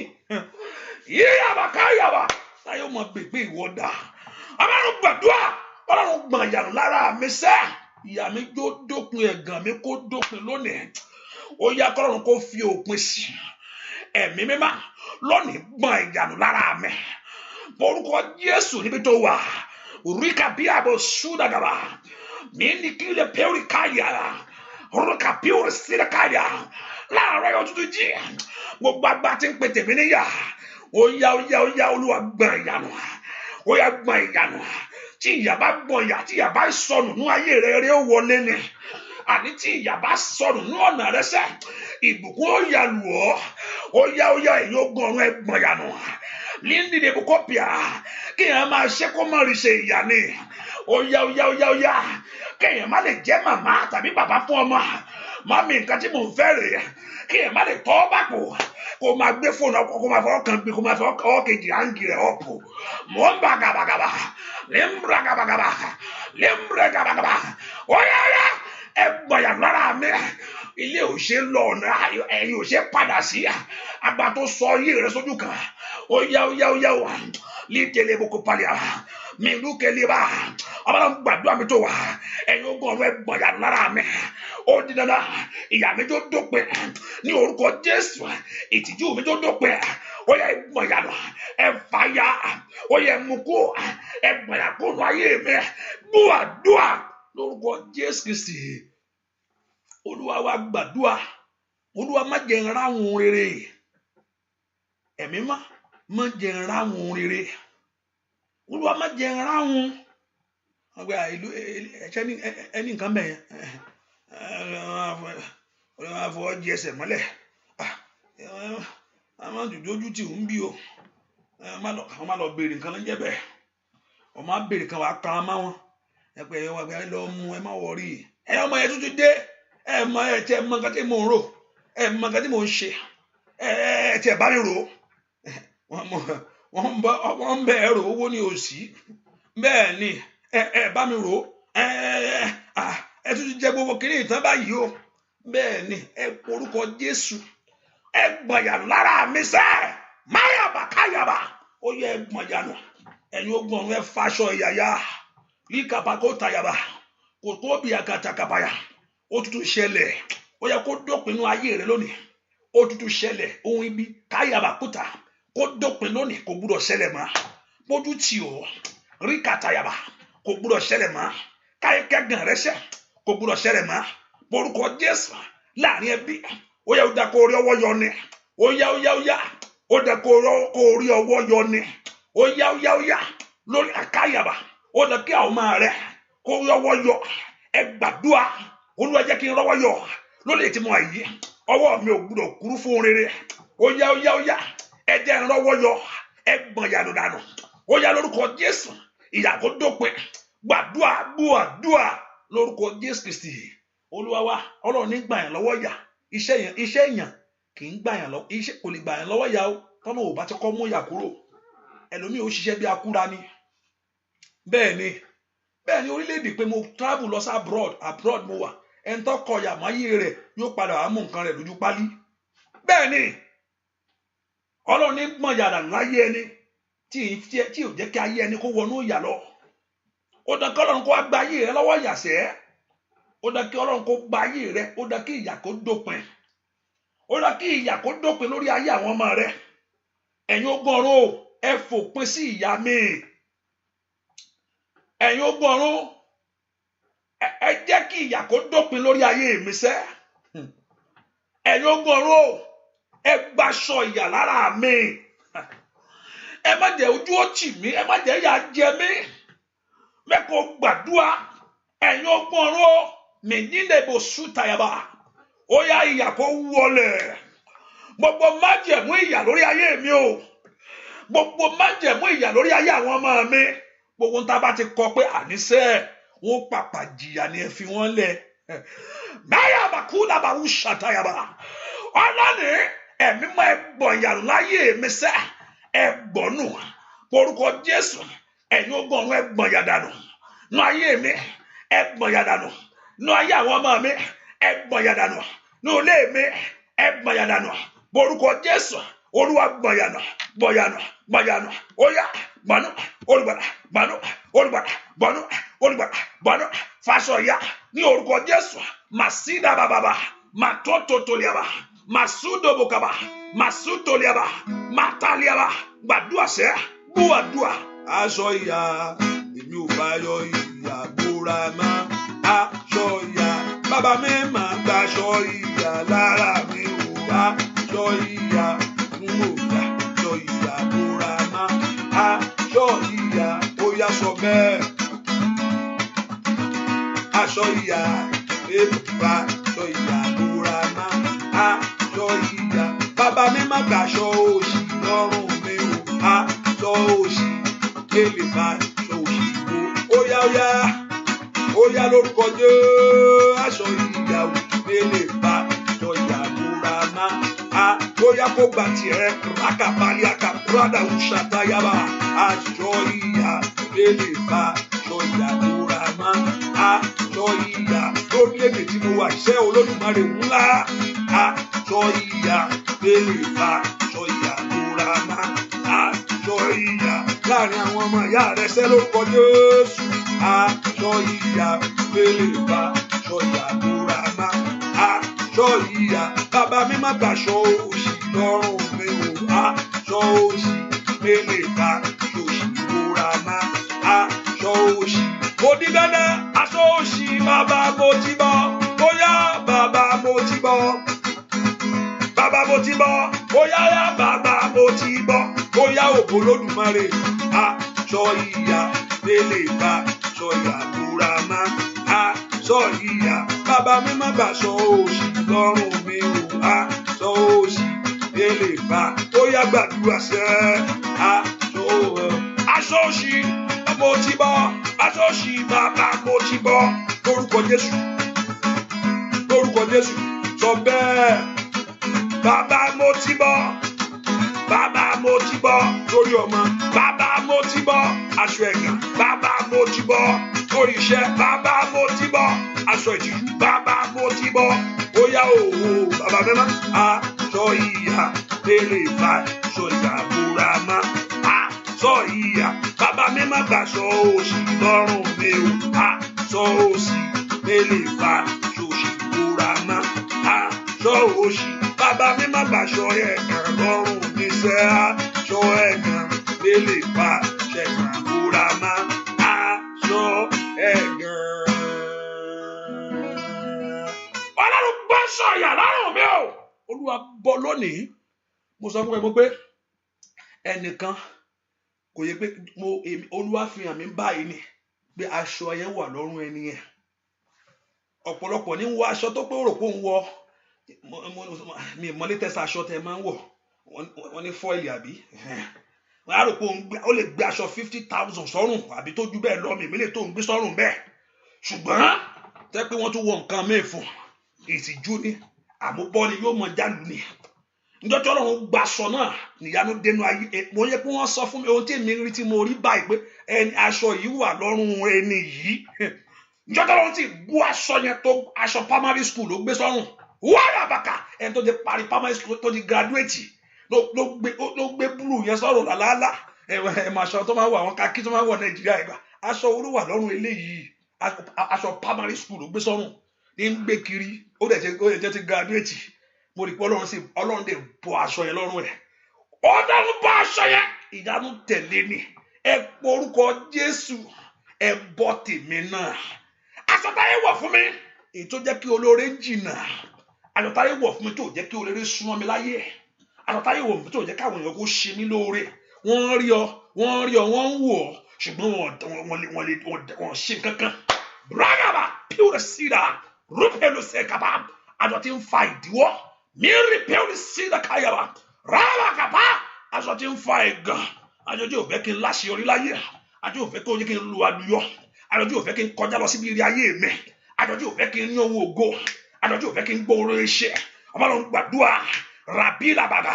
Speaker 2: Yíyàbá káyàbá táyé ó mọ gbègbè ìwọ dà. Ọlọ́run gbàdúrà Ọlọ́run gbọ̀n yànù lára mi sẹ́. Ìyà mi jó dópin ẹ̀gàn mi kó dópin lónìí. Ó yá kọ́lọ́run kó fi òpin sí. Ẹ̀mí mímọ́ lónìí gbọ̀n ìyànù lára mi. Orúkọ Jésù níbi tó wà. Oríkà bí àbò súdàgàbà. Mi ní kí lè pẹ́rì káyà. Orúkà bí òrì sílẹ̀ káyà. Láàárọ̀ yóò tuntun jí. Gbogbo agbá tí ń pè tèmi níyà. Ó yá Olúwa gbọ̀n ìyànù. Ó yá gbọ̀n ìyànù. Tí ìyà bá gbọ̀n ìyà tí ìyà bá sọnù ní ayé rẹ̀ ó wọlé ni. àní tí ìyà bá sọnù ní ọ̀nà rẹ sẹ́ ìbùkún ó yà lù ọ́ ó yá èyí ogun ọ̀run ẹgbọ̀n yànù líndìdè bukọ́pìà kí èèyàn máa ṣe kó mọ̀ rí ṣe ìyà ni ó yá kí èèyàn má lè jẹ́ màmá tàbí bàbá fún ọmọ mami nǹkan tí mò ń fẹ́ rèé kí èèyàn má lè tọ́ bá pò kó máa gbé fóònù ọkọ̀ kó máa fọwọ́ kan gbé kó máa fọwọ́ kejì áńgì rẹ̀ ọ̀pọ̀ mò ń bá gàbàgàbà lẹ́mbra gàbàgàbà ó yá ẹgbọ̀n yànù lára mi ilé ò ṣe lọ ọ̀nà ẹ̀yìn ò ṣe padà sí àgbà tó sọ yé rẹ sójú kan ó yá lítẹ̀lé boko palia mi lúkẹ́ lé bá ọba náà gbàdúrà mi tó wà ẹ̀yin ogun ọ̀run ẹgbọ̀n yànù lára mi ó di dandan ìyà mi tó dópin ní orúkọ Jésù ìtìjú mi tó dópin ó yẹ ẹgbọ̀n yànù ẹ fàyà ó yẹ mú kó ẹgbọ̀n yànù kó nù ayé mi gbúàdúà lórúkọ Jésù Kristi. Olúwa wa gbàdúà Olúwa má jẹ́ n ráhùn rere ẹ̀mí má jẹ́ n ráhùn rere Olúwa má jẹ́ n ráhùn ọgbẹ́ ìlú ẹ̀ṣẹ́ ẹni nǹkan bẹ̀yẹn Olúwa fọwọ́ jí ẹsẹ̀ mọ́lẹ̀ àwọn jòjòjú tí ò ń bí o àwọn má lọ béèrè nǹkan lọ́jẹ́ bẹ́ẹ̀ ọ má béèrè kan wàá kan má wọn ẹ̀pẹ̀ ẹ̀yọ́ wà gbé lọ mú ẹ má wọrí ẹ ọmọ yẹn tuntun dé ẹ mọ ẹ tẹ mọ nǹkan tí mò ń rò ẹ mọ nǹkan tí mò ń ṣe ẹ tẹ bá mi rò wọ́n ń bẹ ẹ rò owó ní òsì bẹ́ẹ̀ ni ẹ bá mi rò ẹ tuntun jẹ gbogbo kiri ìtàn báyìí o bẹ́ẹ̀ ni ẹ porúkọ Jésù ẹ gbọ̀nyànù lára mi sẹ́ máyàbá káyàbá ó yẹ ẹ gbọ̀nyànù ẹ̀yin ogun ọ̀run ẹ faṣọ ìyàyà líkàpá kó tàyàbá kò tó bí akatakabaya ó tútù ṣẹlẹ̀ ó yẹ kó dópin nínú ayé rẹ lónìí ó tútù ṣẹlẹ̀ ohun ibi káyàbá kúta kó dópin lónìí kò gbúdọ̀ ṣẹlẹ̀ mọ́ bójú tì ó rí kàtàyàbá kò gbúdọ̀ ṣẹlẹ̀ mọ́ káyẹ̀kẹ́gàn rẹ ṣẹ kò gbúdọ̀ ṣẹlẹ̀ mọ́ borúkọ Jésù láàrin ẹbí ó yẹ ó dá kó rí ọwọ́ yọ ni ó yá ó dá kó rí ọwọ́ yọ ni ó yá lórí àkáyàbá ó dá kí àwọn ọmọ rẹ kó rí ọwọ́ yọ ẹ gbàdúrà Olúwa jẹ́ kí n rọ́wọ́ yọ lórí ètí mo àyè ọwọ́ mi ò gbúdọ̀ kúrú fún rere ó yá ẹ jẹ́ n rọ́wọ́ yọ ẹ gbọ̀n yànù dànù ó yá lórúkọ Jésù ìyà kó dópin gbàdúrà lórúkọ Jésù Kristi Olúwa wa Ọlọ́run ní gbà yàn lọ́wọ́ yà iṣẹ́ èèyàn kì í gbà yàn lọ́wọ́ iṣẹ́ kò lè gbà yàn lọ́wọ́ yà ó tọ́nà ò bá ti kọ́ mú yà kúrò ẹlòmíì ó ṣiṣẹ́ bí akúra ni bẹ́ẹ̀ ni orílẹ̀-èdè pé mo travel lọ sí abroad mo wà ẹni tó kọ yàmáyé rẹ̀ yóò padà wá mú nǹkan rẹ̀ lójú pálí bẹ́ẹ̀ ni Ọlọ́run ní gbọ̀n yàrá láyé ẹni tí ò jẹ́ kí ayé ẹni kó wọnú ìyà lọ ó dá kí Ọlọ́run kó wá gba ayé rẹ lọ́wọ́ ìyàsẹ́ ó dá kí Ọlọ́run kó gba ayé rẹ ó dá kí ìyà kó dópin ó dá kí ìyà kó dópin lórí ayé àwọn ọmọ rẹ ẹ̀yin ogun ọ̀run ẹ fòpin sí ìyà mi ẹ̀yin ogun ọ̀run ẹ jẹ́ kí ìyà kó dópin lórí ayé mi sẹ́ ẹ̀yin ogun ọ̀run ẹ gbaṣọ ìyà lára mi ẹ má jẹ́ ojú ó tì mí ẹ má jẹ́ ìyà jẹ mí mẹ́kọ̀ọ́ gbàdúrà ẹ̀yin ogun ọ̀run mi nílẹ̀ bó sùtàyàbá ó yá ìyà kó wọlé gbogbo májẹ̀mú ìyà lórí ayé mi o gbogbo májẹ̀mú ìyà lórí ayé àwọn ọmọ mi gbogbo ń tá bá ti kọ pé àníṣe wọn pàpà jìyà ni ẹ fi wọn lẹ̀ máyàbá kú làbàwù ṣàtàyàbá ọlọ́ni ẹ̀mí mọ́ ẹgbọ̀n ìyàrá láyé mi sẹ́ ẹgbọ̀nù orúkọ Jésù ẹ̀yin ogun ọ̀run ẹgbọ̀n yàdànù nú ayé mi ẹgbọ̀n yàdànù nú ayé àwọn ọmọ mi ẹgbọ̀n yàdànù nú ilé mi ẹgbọ̀n yàdànù orúkọ Jésù Olúwa gbọ̀yànù ó yá gbọ̀nù olùgbàlà gbọ̀nù olùgbàlà gbọ̀nù olùgbàlà gbọ̀nù fàṣọ ìyà ní orúkọ Jésù màsídà bàbàbà màtótótóliàbà masudobokaba masutoliaba mataliaba gbàdúrà sẹ gbúàdúà aṣọ ìyà èmi ò bá yọ ìyà bóra mọ́ aṣọ ìyà bàbá mi máa gbaṣọ ìyà lára mi ò aṣọ ìyà n ò gbà aṣọ ìyà bóra mọ́ aṣọ ìyà ó yá sọ bẹ́ẹ̀ aṣọ ìyà mélèbá aṣọ ìyà bóra má aṣọ ìyà bàbá mi má gbàṣọ òṣì lọ́rùn mi o aṣọ òṣì mélèbá aṣọ òṣì bó óyá lórúkọ Jésù aṣọ ìyà mélèbá aṣọ ìyà bóra má óyá kó gbà tiẹ̀ rákàbálíàkà brádà òṣàtàyàbá aṣọ ìyà mélèbá aṣọ ìyà bóra má aṣọ ìyà lórílẹ̀-èdè tí mo wà iṣẹ́ Olódùmarè ńlá aṣọ ìyà mélèbá aṣọ ìyà bóra má aṣọ ìyà láàrin àwọn ọmọ ìyá rẹ ṣẹ́ lórúkọ Jésù aṣọ ìyà mélèbá aṣọ ìyà bóra má aṣọ ìyà bàbá mi má gbàṣọ òṣì lọ́rùn mi o aṣọ òṣì mélèbá aṣọ òṣì bóra má aṣọ òṣì mo ní dandan aṣọ òṣì bàbá mo ti bọ́ bóyá bàbá mo ti bọ́ bàbá mo ti bọ́ bóyá bàbá mo ti bọ́ bóyá ògo Olódùmarè aṣọ ìyà mélèbá aṣọ ìyà bóra má aṣọ ìyà bàbá mi má gbàṣọ òṣì lọ́rùn mi o aṣọ òṣì mélèbá bóyá gbàdúrà sẹ́ aṣọ òṣì mo ti bọ́ aṣọ òṣì bàbá mo ti bọ́ lórúkọ Jésù sọ bẹ́ẹ̀ bàbá mo ti bọ́ bàbá mo ti bọ́ lórí ọmọ bàbá mo ti bọ́ aṣọ ẹ̀gàn bàbá mo ti bọ́ lórí iṣẹ́ bàbá mo ti bọ́ aṣọ ìtìjú bàbá mo ti bọ́ bóyá òwò bàbá mẹ́má aṣọ ìyà mélèbá aṣọ ìyà bóra má aṣọ ìyà bàbá mẹ́má gbàṣọ òṣì lọ́rùn mi o aṣọ òṣì mélèbá aṣọ òṣì bóra má aṣọ òṣì bàbá mẹ́má gbàṣọ ẹ̀gàn lọ́rùn mi sẹ́ aṣọ ẹ̀gàn mélèbá aṣọ ẹ̀gàn bóra má aṣọ ẹ̀gàn. Ọlọ́run gbọ́ sọ̀yà lọ́rùn mi o Olúwa bọ́ lónìí mo sọ fún ẹ pé ẹnìkan kò yẹ pé Olúwa fi hàn mí báyìí ni pé aṣọ yẹn wà lọ́rùn ẹni yẹn ọ̀pọ̀lọpọ̀ ní wọ aṣọ tó pé ó rò pé òun wọ mi mọ́lé tẹ́sà aṣọ tẹ́ máa ń wọ̀ wọ́n ní fọ́ìlì àbí wọ́n á rò pé ó lè gbé aṣọ 50,000 sọ́rùn àbí tó ju bẹ́ẹ̀ lọ mi ìmílẹ̀ tó ń gbé sọ́rùn bẹ́ẹ̀ ṣùgbọ́n tẹ́ pé wọ́n tún wọ nǹkan míì fún ìtìjú ni àmúbọ́ ni yóò mọ jálù ni níjọ́ tí Ọlọ́run gba aṣọ náà níyanu dénú ayé mo yẹ pé wọ́n sọ fún mi ohun tí èmi rí tí mo rí báyìí pé ẹni aṣọ yìí wà lọ́rùn ẹni yìí níjọ́ tí Ọlọ́run ti gbọ́ aṣọ yẹn tó aṣọ primary school ló gbé sọ́rùn wàrà bàkà ẹni tó ti parí primary school tó ti graduate ló gbé búrú yẹn sọ́rùn làlálà ẹ̀mọ̀ aṣọ tó máa wọ àwọn kakí tó máa wọ Nàìjíríà ẹ̀gbà aṣọ olúwa lọ́rùn eléyìí aṣọ primary school ló gbé sọ́rùn ní ń gbé kiri ó dẹ̀ ti graduate mo rí pé Ọlọ́run dẹ̀ bọ́ aṣọ yẹn lọ́rùn ẹ̀ Ọlọ́run bọ́ aṣọ yẹn ìyanu tẹ̀lé ni ẹ porúkọ Jésù ẹ bọ́ tèmi náà aṣọ táyé wọ̀ fún mi èyí tó jẹ́ kí olóore jìnnà aṣọ táyé wọ̀ fún mi tó jẹ́ kí olóore súnmọ́ mi láyé aṣọ táyé wọ̀ fún mi tó jẹ́ káwọn èèyàn kó ṣe mí lóore wọ́n rí ọ wọ́n ń wò ọ́ ṣùgbọ́n wọ́n ṣe kankan bragaba pure sida rúpẹ́lú sẹ́kàbá aṣọ tí ń fa ìdíwọ́ miri pure sida káyàbá rábà kàbá aṣọ tí ń fa ẹ̀gàn aṣọ tí ò fẹ́ kí n láṣeyọrí láyé aṣọ tí ò fẹ́ kí n lu àlùyọ aṣọ tí ò fẹ́ kí n kọjá lọ síbi ilé ayé mi aṣọ tí ò fẹ́ kí n ní ohun ògo aṣọ tí ò fẹ́ kí n gbóòrò iṣẹ́ Ọlọ́run gbàdúrà rabi làbàgà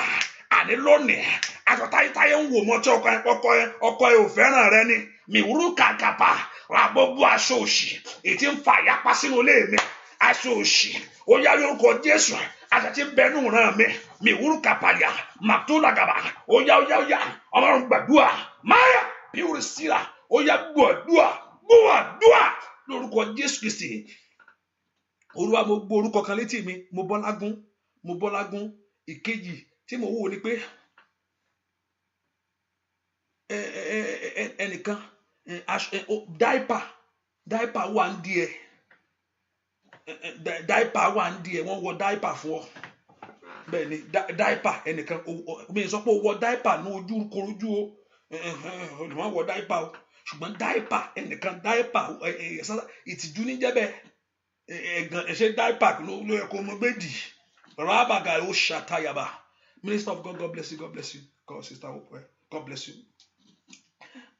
Speaker 2: àní lónìí aṣọ táyé ń wò mọ́ tí ọkọ ẹ ò fẹ́ràn rẹ ni mìwúrú kàkàpà ra gbogbo aṣọ òṣì ètí ń fa ìyapa sínú ilé mi aṣọ òṣì ó yá lórúkọ Jésù aṣọ tí ń bẹnu ràn mí mìwúrú kàpàyà màtúlàgàbà ó yá Ọlọ́run gbàdúrà máyà píwúrú síra ó yá gbọ́dúà lórúkọ Jésù Kristi Olúwa mo gbọ́ orúkọ kan létí mi mo bọ́lágún ìkejì tí mo wò ni pé ẹnìkan dáìpà wà ń díẹ̀ wọ́n wọ dáìpà fún ọ bẹ́ẹ̀ ni dáìpà ẹnìkan mi sọ pé ó wọ dáìpà ní ojú korojú o olùwọ́n wọ dáìpà o ṣùgbọ́n dáìpà ẹnìkan dáìpà ìtìjú ní jẹ́ bẹ́ẹ̀ ṣe diaper ló yẹ kó mọ gbé dì rabaga ó ṣàtàyàbá. Minister of God, God bless you, God bless you. God, sister, God bless you.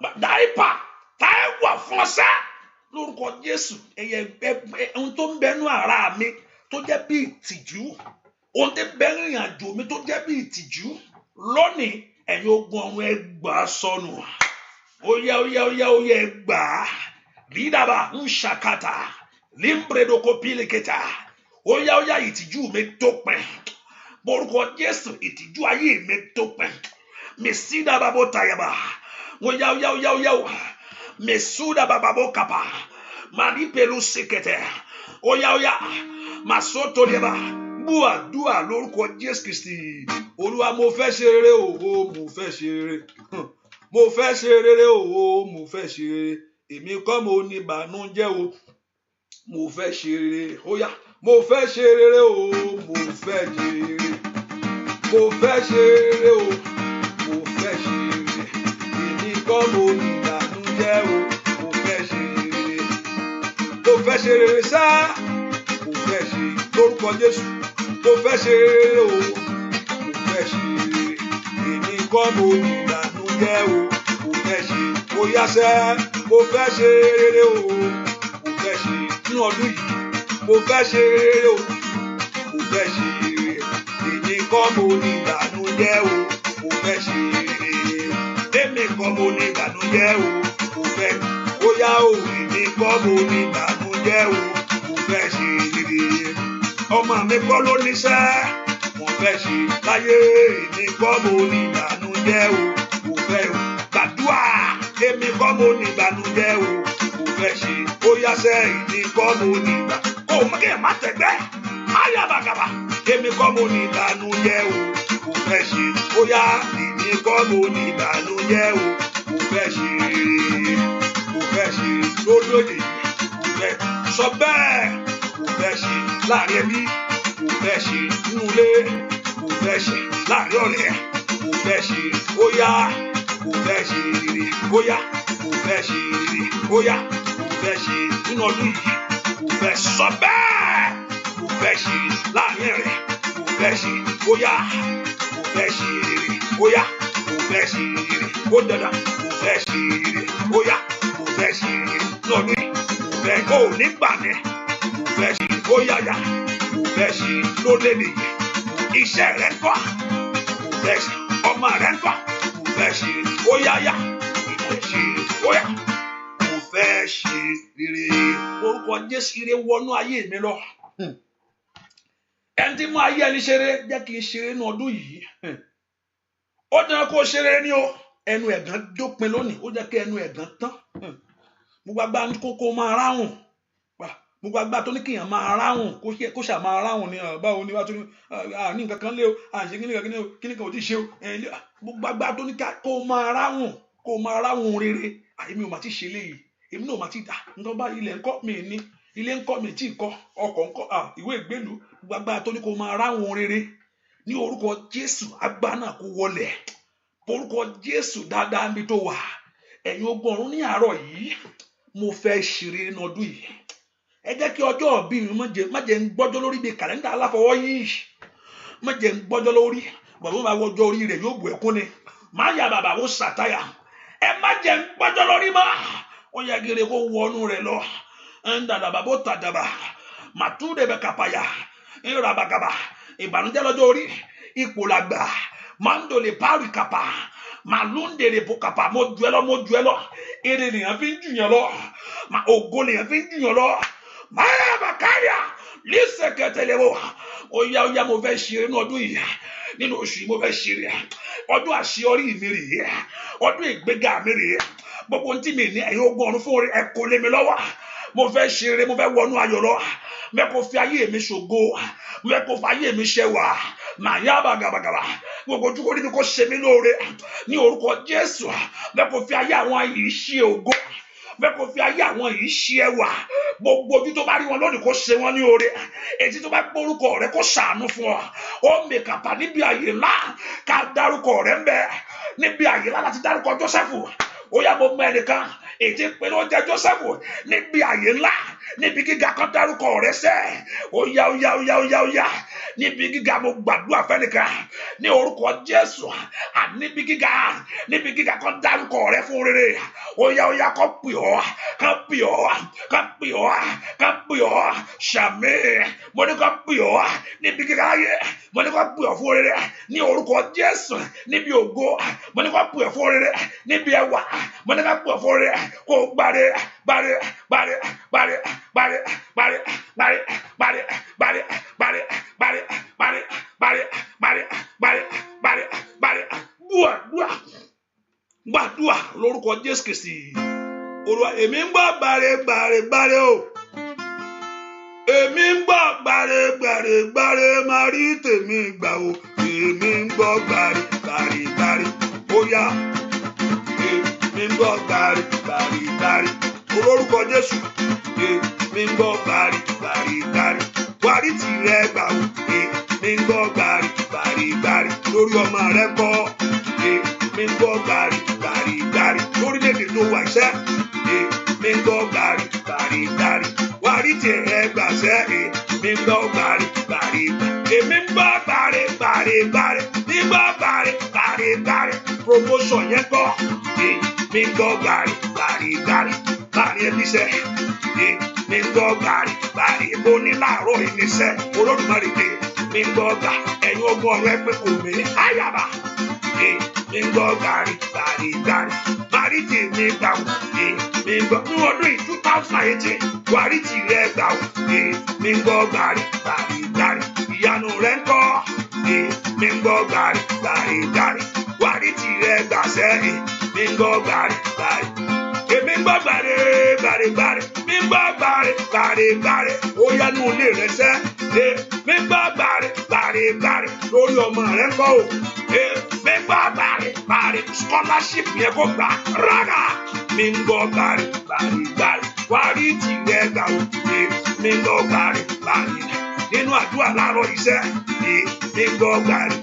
Speaker 2: Diaper táyà wà fún ọsẹ lórúkọ Jésù ohun tó ń bẹnu ara mi tó jẹ́ bí ìtìjú, ohun tó ń bẹnu ìrìn àjò mi tó jẹ́ bí ìtìjú lónìí ẹ̀yin ogun ọ̀run ẹ gbà sọnù. Oya ẹ gbà rídàbà ń ṣàkàtà limbredokopileketa. Oya ìtìjú mi dópin lórúkọ Jésù, ìtìjú ayé mi dópin. Mesida babo tayaba. Oya mesuda bababo kapa manipelu sekete. Oya masoto leba bua dua lórúkọ Jésù Kristi. Olúwa mo fẹ́ ṣe rere o, mo fẹ́ ṣe rere. Mo fẹ́ ṣe rere o, mo fẹ́ ṣe rere. Èmi kọ́ mo ní ìbànújẹ́ o, mo fẹ́ ṣe rere. Oya mo fẹ́ ṣe rere o, mo fẹ́ ṣe rere. Mo fẹ́ ṣe rere o, mo fẹ́ ṣe rere. Èmi kọ́ mo ní ìbànújẹ́ o, mo fẹ́ ṣe rere. Mo fẹ́ ṣe rere sá, mo fẹ́ ṣe lórúkọ Jésù. Mo fẹ́ ṣe rere o, mo fẹ́ ṣe rere. Èmi kọ́ mo ní ìbànújẹ́ o, mo fẹ́ ṣe. Oya sẹ́, mo fẹ́ ṣe rere o, mo fẹ́ ṣe nínú ọdún yìí. Mo fẹ́ ṣe rere o, mo fẹ́ ṣe rere. Èmi kọ́ mo ní ìbànújẹ́ o, mo fẹ́ ṣe rere. Èmi kọ́ mo ní ìbànújẹ́ o, mo fẹ́. Oya o, èmi kọ́ mo ní ìbànújẹ́ o, mo fẹ́ ṣe rere. Ọmọ mi kọ́ ló níṣẹ́, mo fẹ́ ṣe láyé. Èmi kọ́ mo ní ìbànújẹ́ o, mo fẹ́ gbàdúrà. Èmi kọ́ mo ní ìbànújẹ́ o, mo fẹ́ ṣe. Oya sẹ́, èmi kọ́ mo ní ìbànújẹ́. Ó mọ̀ kí ẹ má tẹ̀gbẹ́. Ayabagaba. Èmi kọ́ mo ní ìbànújẹ́ o, mo fẹ́ ṣe. Oya èmi kọ́ mo ní ìbànújẹ́ o, mo fẹ́ ṣe. Mo fẹ́ ṣe lódòdè. Mo fẹ́ sọ bẹ́ẹ̀. Mo fẹ́ ṣe láàrin ẹbí. Mo fẹ́ ṣe nínú ilé. Mo fẹ́ ṣe láàrin ọ̀rẹ́. Mo fẹ́ ṣe. Oya mo fẹ́ ṣe rere. Oya mo fẹ́ ṣe rere. Oya mo fẹ́ ṣe nínú ọdún yìí. Mo fẹ́ sọ bẹ́ẹ̀. Mo fẹ́ ṣe láàrin rẹ̀. Mo fẹ́ ṣe. Oya mo fẹ́ ṣe rere. Oya mo fẹ́ ṣe rere. Ó dandan mo fẹ́ ṣe rere. Oya mo fẹ́ ṣe rere lọ́dún yìí. Mo fẹ́ kó o nígbà mi. Mo fẹ́ ṣe. Oya ya mo fẹ́ ṣe lórílẹ̀-èdè yìí. Iṣẹ́ rẹ̀ ń kọ́. Mo fẹ́ ṣe. Ọmọ rẹ̀ ń kọ́. Mo fẹ́ ṣe. Oya ya mo fẹ́ ṣe. Oya mo fẹ́ ṣe rere. Orúkọ Jésù ire wọnú ayé mi lọ. Ẹni tí mo ayé ẹni ṣeré jẹ́ kí n ṣeré ní ọdún yìí. Ó dára kó ṣeré ní o. Ẹnu ẹ̀gàn dópin lónìí. Ó jẹ́ kí ẹnu ẹ̀gàn tán. Mo gbàgbá kókó máa ráhùn. Mo gbàgbá tó ní kíyàn máa ráhùn. Kó ṣà máa ráhùn ní báwo ni wá tó ní nǹkan kan lé o. Àṣẹ kíní kan ò tí ṣe o. Mo gbàgbá tó ní kó máa ráhùn. Kó máa ráhùn rere. Èmi ò mà ti ṣe léyìí. Èmi náà mà ti dà. Nítorí bá ilẹ̀ ńkọ́ mi ní. Ilé ńkọ́ mi tí kọ́. Ọkọ̀ ńkọ́ ìwé ìgbélú. Gbàgbá tó ní kó máa ráhùn rere. Ní orúkọ Jésù agbára náà kó wọlẹ̀. Orúkọ Jésù dáadáa níbi tó wà. Ẹ̀yin ogun ọ̀run ní àárọ̀ yìí. Mo fẹ́ ṣeré nínú ọdún yìí. Ẹ jẹ́ kí ọjọ́ ìbí mi má jẹ́ ń gbọ́jọ́ lórí bí kàlẹ́ndà aláfọwọ́ yìí. Má jẹ́ ń gbọ́jọ́ lórí. Bàbá máa wọjọ́ orí rẹ̀ yóò bu ẹkún ni. Má yà bàbá ó ṣàtáyà. Ẹ má jẹ́ ń gbọ́jọ́ lórí mọ́. Ó yẹ gèrè kó wọnú rẹ̀ lọ. Ń dàdà bàbá ó tàdàbà. Màtúndé bẹ kàpàyà. Ń rabagaba. Ìbànújẹ́ lọ́jọ́ orí. Ipò làgbà. Mando le pari kapa. Malunde le po kapa. Mo ju ẹ lọ. Èrè nìyẹn fi ń jùyàn lọ. Ògo nìyẹn fi ń jùyàn lọ. Máyà bàkárìà. Lísẹ̀kẹ̀tẹ̀lẹ̀wò. Oya mo fẹ́ ṣeré ní ọdún yìí. Nínú oṣù yìí mo fẹ́ ṣeré. Ọdún àṣeyọrí mi rèé. Ọdún ìgbéga mi rèé. Gbogbo ohun tí mi ní ẹ̀yin ogun ọ̀run fún ẹ kò lé mi lọ́wọ́. Mo fẹ́ ṣeré. Mo fẹ́ wọnú ayọ̀ lọ. Mẹ́kò fi ayé mi ṣògo. Mẹ́kò fi ayé mi ṣẹwà. Màyà bàgàbàgàbà. Gbogbo ojú kò ní kó ṣe mí lóore. Ní orúkọ Jésù. Mẹ́kò fi ayé àwọn yìí ṣe ògo. Mẹ́kò fi ayé àwọn yìí ṣe ẹwà. Gbogbo ojú tó bá rí wọn lónìí kó ṣe wọn ní oore. Èyí tó bá gbórúkọ rẹ kó ṣàánú fún ọ. Ó mèkàpá níbi àyè ńlá. Ká dárúkọ rẹ ń bẹ. Níbi àyè ńlá láti dárúkọ Jósẹ́fù. Ó yá mo mọ ẹnìkan. Èyí pé ló jẹ Jósẹ́fù níbi àyè ńlá. níbi gíga kan dárúkọ rẹ sẹ́ óyá níbi gíga mo gbàdúrà fẹ́nìkan ní orúkọ Jésù níbi gíga kan dárúkọ rẹ fún rere óyá kan pè ọ́ ṣàmì mo ní kan pè ọ́ níbi gíga ayé mo ní kan pè ọ́ fún rere ní orúkọ Jésù níbi ògo mo ní kan pè ọ́ fún rere níbi ẹwà mo ní kan pè ọ́ fún rere kó gbàre gbàdúrà lórúkọ Jésù Kristi Olúwa èmi ń gbọ́ gbàre o èmi ń gbọ́ gbàre máa rí tèmi gbà o èmi ń gbọ́ gbàre ó yá èmi ń gbọ́ gbàre olórúkọ Jésù èmi ń gbọ́ gbàre wárí tìrẹ gbà o èmi ń gbọ́ gbàre lórí ọmọ rẹ kọ́ èmi ń gbọ́ gbàre lórílẹ̀-èdè tó wà iṣẹ́ èmi ń gbọ́ gbàre wárí tìrẹ gbà sẹ́ èmi ń gbọ́ gbàre èmi ń gbọ́ gbàre promotion yẹn kọ́ èmi ń gbọ́ gbàre láàrin ẹbí sẹ́ èmi ń gbọ́ gbàre bó ní láàárọ̀ ìníṣẹ́ Olódùmarè pé mi ń gbọ́ gbà ẹ̀yin ọgbọ́n ọ̀rọ̀ ẹ pé kò mí àyàbá mi ń gbọ́ gbàre márí tèmi gbà wò mi ń gbọ́ ní ọdún 2018 wárí tìrẹ gbà wò mi ń gbọ́ gbàre ìyanu rẹ ń kọ́ mi ń gbọ́ gbàre wárí tìrẹ gbà sẹ́ mi ń gbọ́ gbàre èmi ń gbọ́ gbàre mi ń gbọ́ gbàre ó yá nù ilé rẹ sẹ́ mi ń gbọ́ gbàre lórí ọmọ rẹ kọ́ o mi ń gbọ́ gbàre scholarship yẹn kó gbà rága mi ń gbọ́ gbàre wárí tìrẹ gbà o mi ń gbọ́ gbàre nínú àdúrà láàárọ̀ iṣẹ́ mi ń gbọ́ gbàre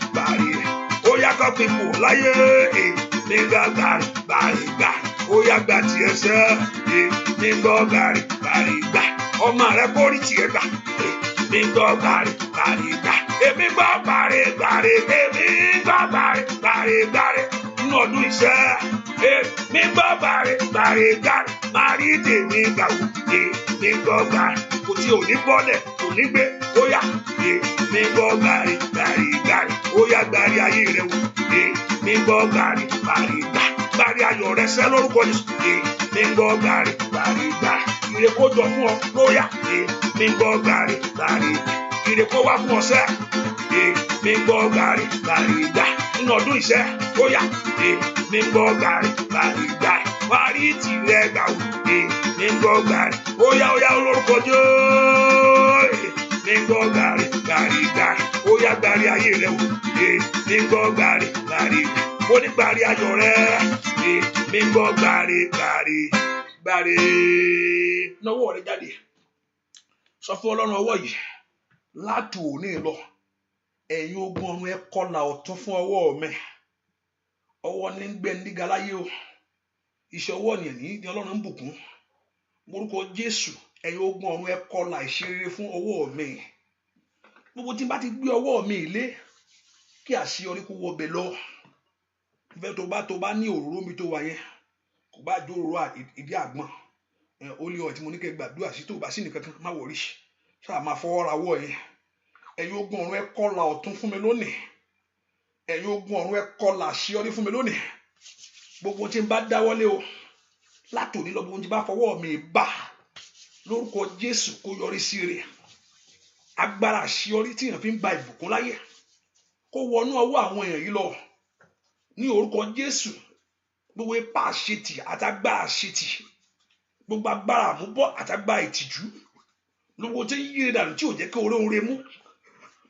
Speaker 2: ó yá kọ́ pípò láyé mi ń gbọ́ gbàre ó yá gba tiẹ̀ sẹ́ mi ń gbọ́ gbàre ọmọ rẹ kó rí tiẹ̀ gbà mi ń gbọ́ gbàre èmi gbọ́ gbàre nínú ọdún iṣẹ́ mi ń gbọ́ gbàre máa rí tèmi gbà wò mi ń gbọ́ gbàre kò tí ò ní bọ́lẹ̀ kò ní gbé ó yá mi ń gbọ́ gbàre ó yá gbàre ayé rẹ wò mi ń gbọ́ gbàre gbàre ayọ̀ rẹ sẹ́ lórúkọ Jésù mi ń gbọ́ gbàre ire kó jọ fún ọ lóyà mi ń gbọ́ gbàre ire kó wá fún ọ sẹ́ mi ń gbọ́ gbàre nínú ọdún iṣẹ́ lóyà mi ń gbọ́ gbàre wárí tìrẹ gbà wò mi ń gbọ́ gbàre ó yá olórúkọ Jésù mi ń gbọ́ gbàre ó yá gbàre ayé rẹ wò mi ń gbọ́ gbàre ó ní gbàre ayọ̀ rẹ mi ń gbọ́ gbàre náwó rẹ jáde sọ fún Ọlọ́run ọwọ́ yìí láti òní lọ ẹ̀yin ogun ọ̀run ẹ kọlà ọ̀tún fún ọwọ́ mi ọwọ́ ní ń gbé níga láyé o iṣẹ́ ọwọ́ nìyẹn ní Ọlọ́run ń bùkún orúkọ Jésù ẹ̀yin ogun ọ̀run ẹ kọlà ìṣeré fún ọwọ́ mi gbogbo tí n bá ti gbé ọwọ́ mi lé kí àṣeyọrí kó wọbẹ̀ lọ ìfẹ́ tó bá ní òróró mi tó wà yẹn kò bá jó òróró ìdí àgbọn olè ọ̀ tí mo ní kẹ́ gbàdúrà sí tó bá sí nìkan kan má wọrí ṣáà máa fọwọ́ ra wọ́ yẹn ẹ̀yin ogun ọ̀run ẹ kọlà ọ̀tún fún mi lónìí ẹ̀yin ogun ọ̀run ẹ kọlà àṣeyọrí fún mi lónìí gbogbo tí n bá dáwọ́lé o látòní lọ gbogbo tí n bá fọwọ́ mi bá lórúkọ Jésù kó yọrí sí rere agbára àṣeyọrí tí èèyàn fi ń gba ìbùkún láyé kó wọnú ọwọ́ àwọn èèyàn yìí lọ ní orúkọ Jésù gbogbo ipá àṣetì àtagbára àṣetì gbogbo agbára àmúbọ̀ àtagbára ìtìjú gbogbo tí ń yíre dànù tí ò jẹ́ kí oore ń re mú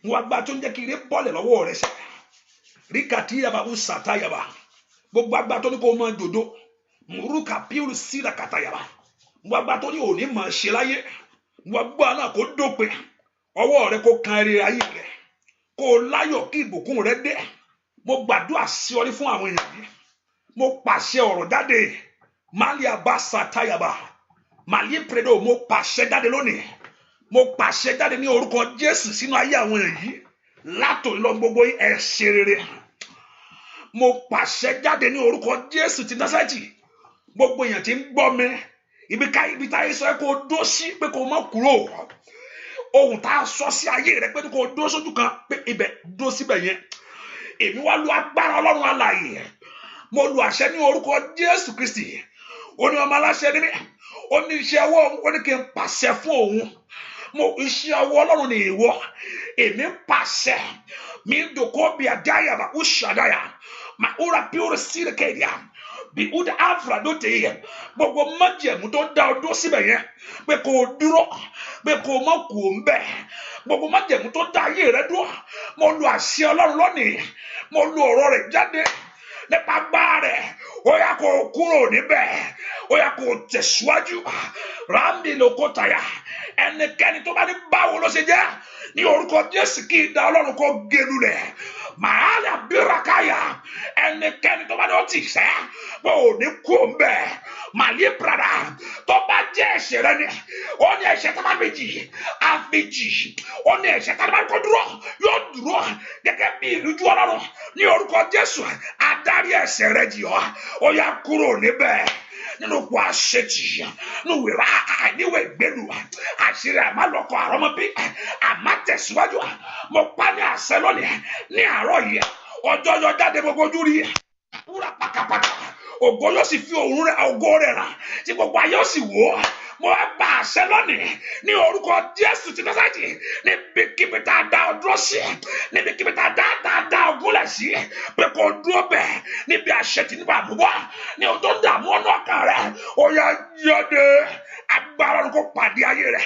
Speaker 2: mo agbára tó ń jẹ́ kí ire bọ́lẹ̀ lọ́wọ́ rẹ̀ sẹ́ ríkàtí yaba ń sàtá yaba gbogbo agbára tó ní kó máa dòdò mùrúkà píùrù síra kàtà yaba mo agbára tó ní òní máa ṣe láyé mo agbára náà kó dópin ọwọ́ rẹ̀ kó kan eré ayé rẹ̀ kó láyọ̀ kí ìbùkún rẹ̀ dé mo gbàdúrà sí ọ ní fún àwọn èèyàn yìí mo pàṣẹ ọ̀rọ̀ jáde malia bá sàtá yaba màlí predo mo pàṣẹ jáde lónìí mo pàṣẹ jáde ní orúkọ Jésù sínú ayé àwọn èyí látò lọ gbogbo ẹ ṣe rere mo pàṣẹ jáde ní orúkọ Jésù ti Násárẹ́tì gbogbo èèyàn tí ń gbọ́ mi ibi táyé sọ kó dó sí pé kó má kúrò ohun tá a sọ sí ayé rẹ pé kó dó sójú kan pé ibẹ̀ dó síbẹ̀ yẹn èmi wá lu agbára Ọlọ́run alààyè mo lu àṣẹ ní orúkọ Jésù Kristi ó ní ọmọ aláṣẹ ní mi ó ní iṣẹ́ ọwọ́ ó ní kí n pàṣẹ fún òun mo iṣẹ́ ọwọ́ Ọlọ́run ní ìwọ èmi pàṣẹ mi dòkó bí àdáyà bá ó ṣàdáyà mà ó ra bí ó rẹ sí rẹ kẹ́ẹ̀díà bí ó dá àfúrádó tẹ yẹ gbogbo májẹ̀mú tó dá ọ dúró síbẹ̀ yẹn pé kò dúró pé kò mọ̀ kù ó ń bẹ̀ gbogbo májẹ̀mú tó dá ayé rẹ dúró mo lu àṣẹ Ọlọ́run lónìí mo lu ọ̀rọ̀ rẹ̀ jáde nípa agbára rẹ̀ ó yá kó kúrò níbẹ̀ ó yá kó tẹ̀síwájú rámbì lóko tàyà ẹnikẹ́ni tó bá ní báwo ló ṣe jẹ́ ní orúkọ Jésù kí ìdá Ọlọ́run kó gẹnu rẹ̀ màálà bírakàyà ẹnikẹ́ni tó bá ní ó ti sẹ́ pé ò ní kú òǹbẹ̀ màlí prada tó bá jẹ́ ẹ̀ṣẹ̀ rẹ ni ó ní ẹ̀ṣẹ̀ tó bá méjì àfijì ó ní ẹ̀ṣẹ̀ tó bá kó dúró yóò dúró gẹ́gẹ́ bí ìrújú Ọlọ́run ní orúkọ Jésù adarí ẹ̀ṣẹ̀ rẹ jì ọ́ ó yá kúrò níbẹ̀ nínú kó àṣetì nínú ìwé àìníwèé ìgbélu àṣírí àmàlọ́kọ̀ àrọ́mọbí àmàtẹ̀síwájú mo pa ní àṣẹ lónìí ní àárọ̀ yìí ọjọ́ yọ jáde gbogbo ojú rí púrà pàkàpàkà ògo yóò sì fi ògo rẹ̀ rà tí gbogbo ayé ó sì wò ó mo wá gba àṣẹ lónìí ní orúkọ Jésù ti Násárẹ́tì níbikíbi tá a dá ọ dúró sí níbikíbi tá a dá ọgúnlẹ̀ sí pé kò dúró bẹ́ẹ̀ níbi àṣetì nípa àbúbọ̀ ní o tó dààmú ọ̀nà ọkàn rẹ̀ ó yá jáde agbára Ọlọ́run kó pàdé ayé rẹ̀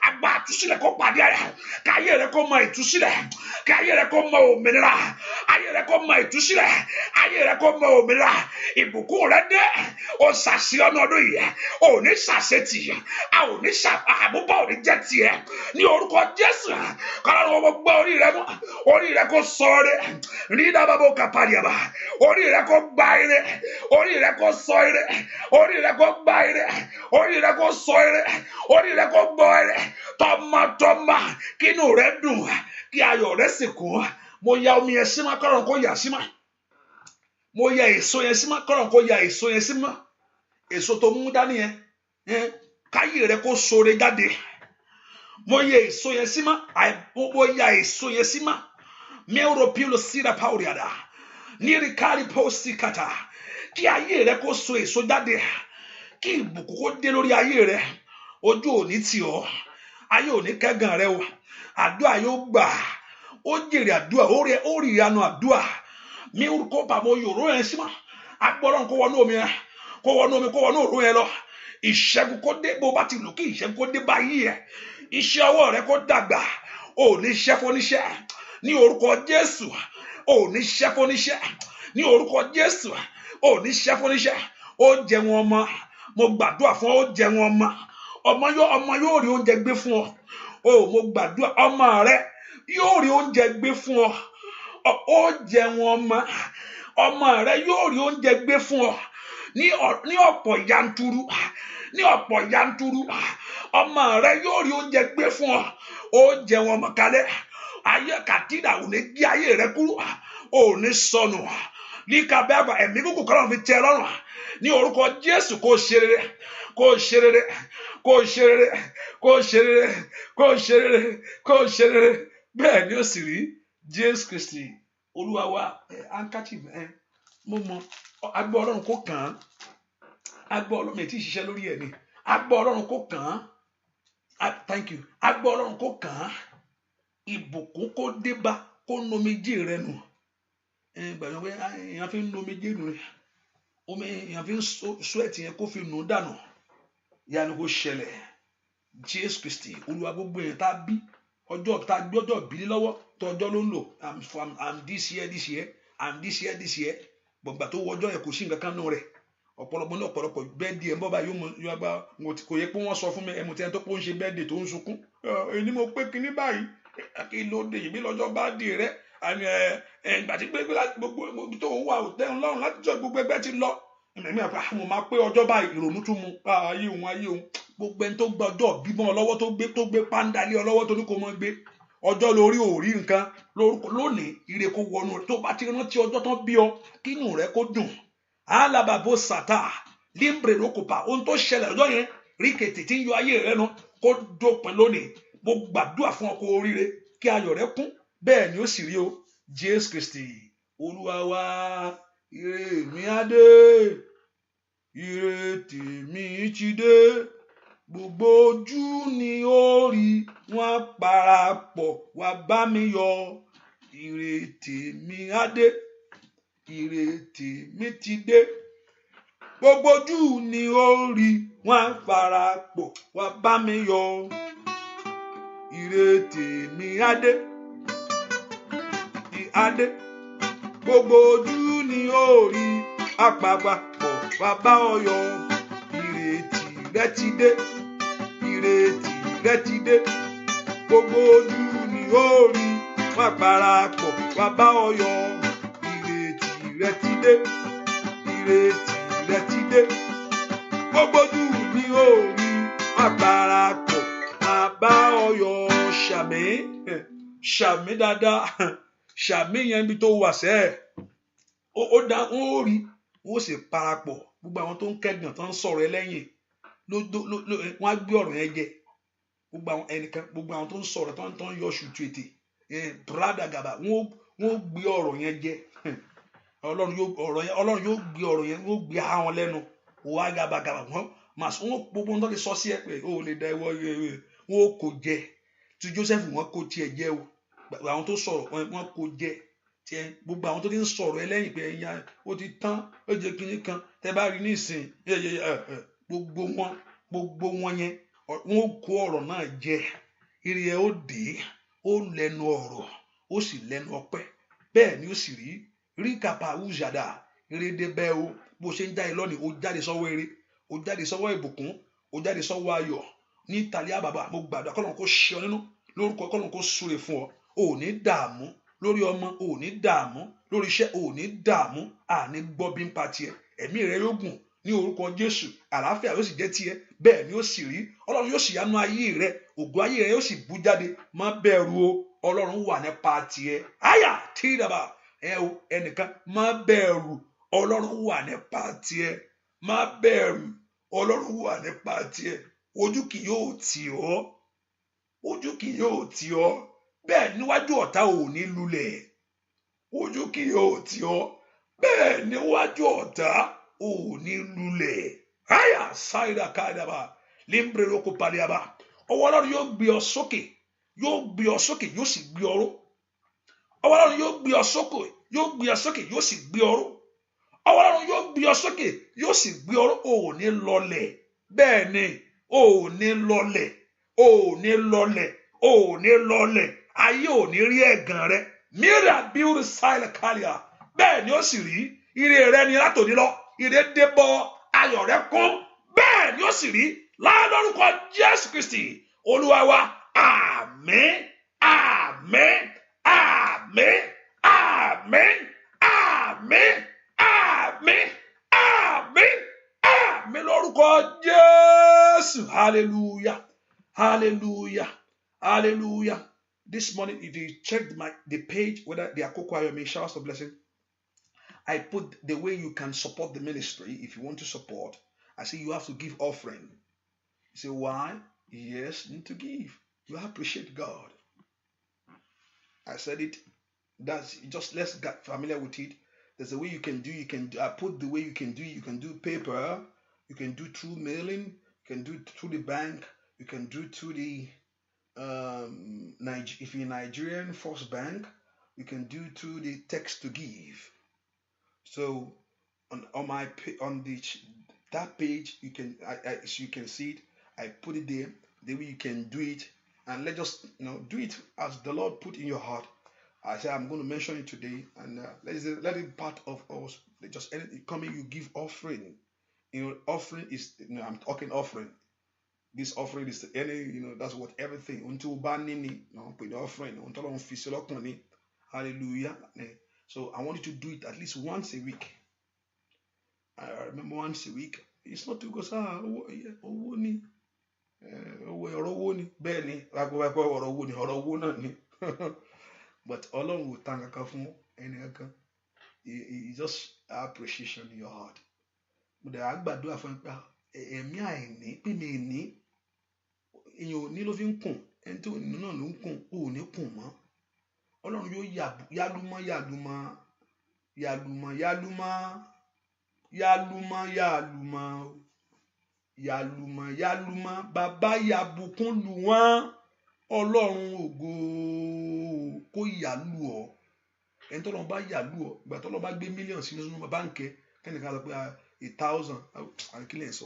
Speaker 2: agbára ìtúsílẹ̀ kó pàdé ayé rẹ̀ káyé rẹ̀ kó mọ ìtúsílẹ̀ káyé rẹ̀ kó mọ òmìnira ayé rẹ̀ kó mọ ìtúsílẹ̀ ayé rẹ̀ kó mọ òmìnira ìbùkún rẹ̀ dé ó ṣàṣì ọ̀nà ọdún yìí ó ní ṣàṣetì a ò ní àbúbọ̀ ò ní jẹ́ tiẹ̀ ní orúkọ Jésù kọ́lọ́run ọmọ gbọ́ orí rẹ̀ mú orí rẹ̀ kó sọ rẹ̀ rí dábàbò kàpàdìyàbà orí rẹ̀ kó gbá ire orí rẹ̀ kó sọ ire orí rẹ̀ kó gbá ire orí rẹ̀ kó sọ ire orí rẹ̀ kó gbọ́ ire tọmọtọmọ kínú rẹ̀ dùn kí ayọ̀ rẹ̀ sì kún mo ya omi yẹn sí ma kọ́lọ́run kó yà sí ma mo ya èso yẹn sí ma kọ́lọ́run kó ya èso yẹn sí ma èso tó mú dání yẹn káyé rẹ kó sore jáde mo yẹ èso yẹn sí ma mo ya èso yẹn sí ma mẹ́rọ pílò síra pàwọ́rìàdà nírí kárí pọ́sì kàtà kí ayé rẹ kó so èso jáde kí ìbùkún kó dé lórí ayé rẹ ojú òní tì ọ́ ayé òní kẹ́gàn rẹ o àdúrà yóò gbà ó jèrè àdúrà ó rí ìyanu àdúrà mi kó pàmò yòró yẹn sí ma agbọ́dọ̀ kó wọnú omi yẹn kó wọnú òró yẹn lọ ìṣẹ́gun kó dé bó bá ti lù kí ìṣẹ́gun kó dé báyìí ẹ̀ iṣẹ́ ọwọ́ rẹ kó dàgbà ò ní ṣẹ́ fóníṣẹ́ ní orúkọ Jésù ò ní ṣẹ́ fóníṣẹ́ ní orúkọ Jésù ò ní ṣẹ́ fóníṣẹ́ ó jẹ wọn ọmọ mo gbàdúrà fún ó jẹ wọn ọmọ yóò rí oúnjẹ gbé fún ọ mo gbàdúrà ọmọ rẹ yóò rí oúnjẹ gbé fún ọ ó jẹ wọn ọmọ rẹ yóò rí oúnjẹ gbé fún ọ ní ọ̀pọ̀ yanturu ọmọ rẹ yóò rí oúnjẹ gbé fún ọ ó jẹ wọn ọmọ kalẹ̀ ayé kàtínà ò ní gé ayé rẹ kúrú ò ní sọnù ní kábẹ́àbà ẹ̀mí kúkú kọ́lọ́ fi tẹ́ lọ́rùn ní orúkọ Jésù kó ṣe rere kó ṣe rere kó ṣe rere kó ṣe rere kó ṣe rere kó ṣe rere bẹ́ẹ̀ ni ó sì rí Jésù Kristi Olúwa wa ankachi mo mọ agbọ́ Ọlọ́run kó kàn án agbọ́ Ọlọ́run mi ti ṣiṣẹ́ lórí ẹ̀ ni agbọ́ Ọlọ́run kó kàn án thank you agbọ́ Ọlọ́run kó kàn án ìbùkún kó débá kó nomijé rẹ nù gbàgbọ́ pé èèyàn fi ń nomijé nù rẹ omi èèyàn fi ń sweat yẹn kó fi nù dànù ìyanu kó ṣẹlẹ̀ Jésù Kristi Olúwa gbogbo èèyàn tá a bí ọjọ́ tá a gbọ́jọ́ ìbílẹ̀ lọ́wọ́ tó ọjọ́ ló ń lò I'm this year gbọ̀ngbà tó wọjọ́ yẹn kò sí nǹkan kan nù rẹ̀ ọ̀pọ̀lọpọ̀ bẹ́ẹ̀dì ẹ̀ ń bọ́ bá yóò bá kò yẹ pé wọ́n sọ fún mi ẹ̀mú tí ẹni tó pọ̀ ń ṣe bẹ́ẹ̀dì tó ń sunkún èyí mo pé kinní báyìí kí ló dé ìbí lọ́jọ́ bá dì rẹ̀ àmì ìgbà tí gbégbé láti gbogbo tó ń wà òtẹ́ ńlọ́run láti jọ gbogbo ẹgbẹ́ ti lọ ẹ̀mí àpá mo máa pé ọjọ́ báyìí ìrònú tún mu ayé òun gbogbo ẹni tó gba ọjọ́ bímọ ọlọ́wọ́ tó gbé pàǹdà lé ọlọ́wọ́ tó ní kó mọ́ gbé ọjọ́ lórí òrí nǹkan lónìí ire kó wọnú rẹ tó bá ti rántí ọjọ́ tán bí ọ kínú rẹ kó dùn alábàbò sàtà límbre lókùpà ohun tó ṣẹlẹ̀ ọjọ́ yẹn rí kètè tí ń yọ ayé rẹ nu kó dópin lónìí mo gbàdúrà fún ọkọ oríire kí ayọ̀ rẹ kún bẹ́ẹ̀ ni ó sì rí o Jésù Kristi Olúwa wa ire mi á dé ire tèmi ti dé gbogbo ojú ni ó rí wọn parapọ̀ wá bá mi yọ̀ ire tèmi á dé ire tèmi ti dé gbogbo ojú ni ó rí wọn parapọ̀ wá bá mi yọ̀ ire tèmi á dé adé gbogbo ojú ni ó rí àpapọ̀ wá bá ọ yọ̀ ìrètí rẹ ti dé ìrètí rẹ ti dé gbogbo ojú ni ó rí wá parapọ̀ wá bá ọ yọ̀ ìrètí rẹ ti dé ìrètí rẹ ti dé gbogbo ojú ni ó rí wá parapọ̀ wá bá ọ yọ̀ ṣàmì dáadáa ṣàmì yẹn bí tó wà sẹ́ẹ̀ ó dá wọn ó rí wọn ó sì parapọ̀ gbogbo àwọn tó ń kẹ́gàn tó ń sọ̀rọ̀ ẹ lẹ́yìn wọ́n á gbé ọ̀rọ̀ yẹn jẹ gbogbo àwọn ẹnìkan gbogbo àwọn tó ń sọ̀rọ̀ tó ń yọ ṣùtù ètè brada gàbà wọ́n ó gbé ọ̀rọ̀ yẹn jẹ ọlọ́run yóò gbé ọ̀rọ̀ yẹn wọ́n ó gbé àwọn lẹ́nu wọ́n á gàbàgàbà wọ́n gbogbo ohun tó lè sọ sí ẹ pé ó lè da ẹwọ́ wọn ó kò jẹ tí Joseph wọn kò tiẹ̀ jẹ o àwọn tó sọ̀rọ̀ wọn kò jẹ tiẹ gbogbo àwọn tó ti ń sọ̀rọ̀ ẹlẹ́yìn pé ẹ̀yà ó ti tán ó jẹ kínní kan tẹ bá rí nísìn gbogbo wọn yẹn wọn ó kó ọ̀rọ̀ náà jẹ ire ẹ ó dé ó lẹ́nu ọ̀rọ̀ ó sì lẹ́nu ọpẹ́ bẹ́ẹ̀ ni ó sì rí kàpá ùjàdà ire dé bẹ́ẹ̀ o bó ṣe ń jáde lónìí ó jáde sọ́wọ́ ire ó jáde sọ́wọ́ ìbùkún ó jáde sọ́wọ́ ayọ̀ ní ìtàlẹ́ àbàbà mo gbàdúrà kọ́lọ́run kó ṣe ọ nínú lórúkọ kọ́lọ́run kó súre fún ọ ò ní dààmú lórí ọmọ ò ní dààmú lórí iṣẹ́ ò ní dààmú àní gbọ́ bí ń pa tiẹ̀ ẹ̀mí rẹ yóò gùn ní orúkọ Jésù àlàáfíà yóò sì jẹ́ tiẹ̀ bẹ́ẹ̀ ni ó sì rí Ọlọ́run yóò sì yánú ayé rẹ ògo ayé rẹ yóò sì bú jáde má bẹ̀rù o Ọlọ́run wà nípa tiẹ̀ àyà tí ìdàbà ẹnìkan má bẹ̀rù Ọlọ́run wà nípa tiẹ̀ má bẹ̀rù Ọlọ́run wà nípa tiẹ̀ ojú kì yóò tì ọ́ ojú kì yóò tì ọ́ bẹ́ẹ̀ níwájú ọ̀tá ò ní lulẹ̀ ojú kì yóò tì ọ́ bẹ́ẹ̀ níwájú ọ̀tá ò ní lulẹ̀ àyà sáyidà káyidàbà límbre lóko paliaba ọwọ́ Ọlọ́run yóò gbé ọ sókè yóò sì gbé ọ ró ọwọ́ Ọlọ́run yóò gbé ọ sókè yóò sì gbé ọ ró ọwọ́ Ọlọ́run yóò gbé ọ sókè yóò sì gbé ọ ró ò ní lọlẹ̀ bẹ́ẹ̀ ni ò ní lọlẹ̀ ò ní lọlẹ̀ ò ní lọlẹ̀ ayé ò ní rí ẹ̀gàn rẹ mira biuru sile kalia bẹ́ẹ̀ ni ó sì rí ire rẹ ni látòní lọ ire débọ̀ ayọ̀ rẹ kún bẹ́ẹ̀ ni ó sì rí lórúkọ Jésù Kristi Olúwa wa àmín àmín àmín àmín àmín àmín àmín àmín lórúkọ Jésù hallelujah hallelujah hallelujah. This morning, if you checked the page, whether the Akoko Ayomi Showers of Blessing, I put the way you can support the ministry. If you want to support, I say you have to give offering. You say, why? Yes, you need to give. You appreciate God. I said it. That's just, let's get familiar with it. There's a way you can do. I put the way you can do. You can do paper. You can do through mailing. You can do through the bank. You can do through the if you're Nigerian First Bank, you can do through the text to give. So on that page you can so you can see it. I put it there. The way you can do it, and let's just do it as the Lord put in your heart. I say I'm going to mention it today, and let it part of us. Just anything coming, you give offering. Offering is I'm talking offering. This offering is any, that's what everything. Until banning, put the offering. Until on I remember once a week. It's not because owó ni ọ̀rọ̀ owó ni bẹ́ẹ̀ ni lágbàgbà ọ̀rọ̀ owó náà ni but Ọlọ́run ò tán kankan fún ẹni kankan. He just appreciation in your heart. Mo dẹ̀ àgbàdúrà fún ẹ pé ẹ̀mí àìní pé mi ní èèyàn ò ní ló fi ń kùn ẹni tí òní náà ló ń kùn ò ní kùn mọ́. Ọlọ́run yóò yálùmọ́ bàbá yàbùkún lù wọ́n. Ọlọ́run ògo kó yàlù ọ́. Ẹni tó lọ́n bá yàlù ọ́ ìgbà tó lọ́n bá gbé mílíọ̀nù sínú báńkì kẹ́nìkan sọ pé 1,000 àkílẹ̀ sọ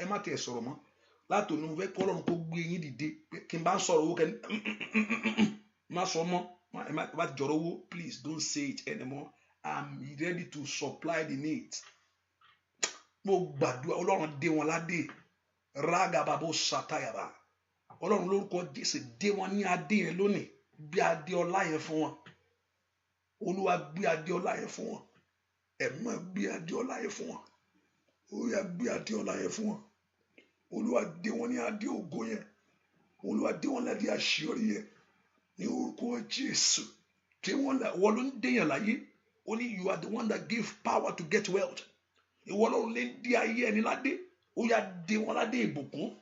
Speaker 2: ẹ má tẹ̀ sọ̀rọ̀ mọ́ láti òní mo fẹ́ kọ́ Ọlọ́run kó gbé yín dìde kí n bá ń sọ̀rọ̀ owó kẹ́ni má sọ mọ́ ẹ má ti jọ̀rọ̀ owó please don't say it anymore. I'm ready to supply the needs. Mo gbàdúrà Ọlọ́run dé wọn ládé rágàbàbò ṣàtàyàbà. Ọlọ́run lórúkọ Jésù dé wọn ní adé yẹn lónìí bí adé ọlá yẹn fún wọn. Olúwa gbé adé ọlá yẹn fún wọn. Ẹ̀mọ́ gbé adé ọlá yẹn fún wọn. Olúwa gbé adé ọlá yẹn fún wọn. Olúwa dé wọn ní adé ògo yẹn. Olúwa dé wọn ládé àṣeyọrí yẹn ní orúkọ Jésù. Dé wọn wọ́n ló ń déyàn láyé. Only you are the one that give power to get wealth. Ìwọ ló lè dé ayé ẹni ládé. Ó yá dé wọn ládé ìbùkún.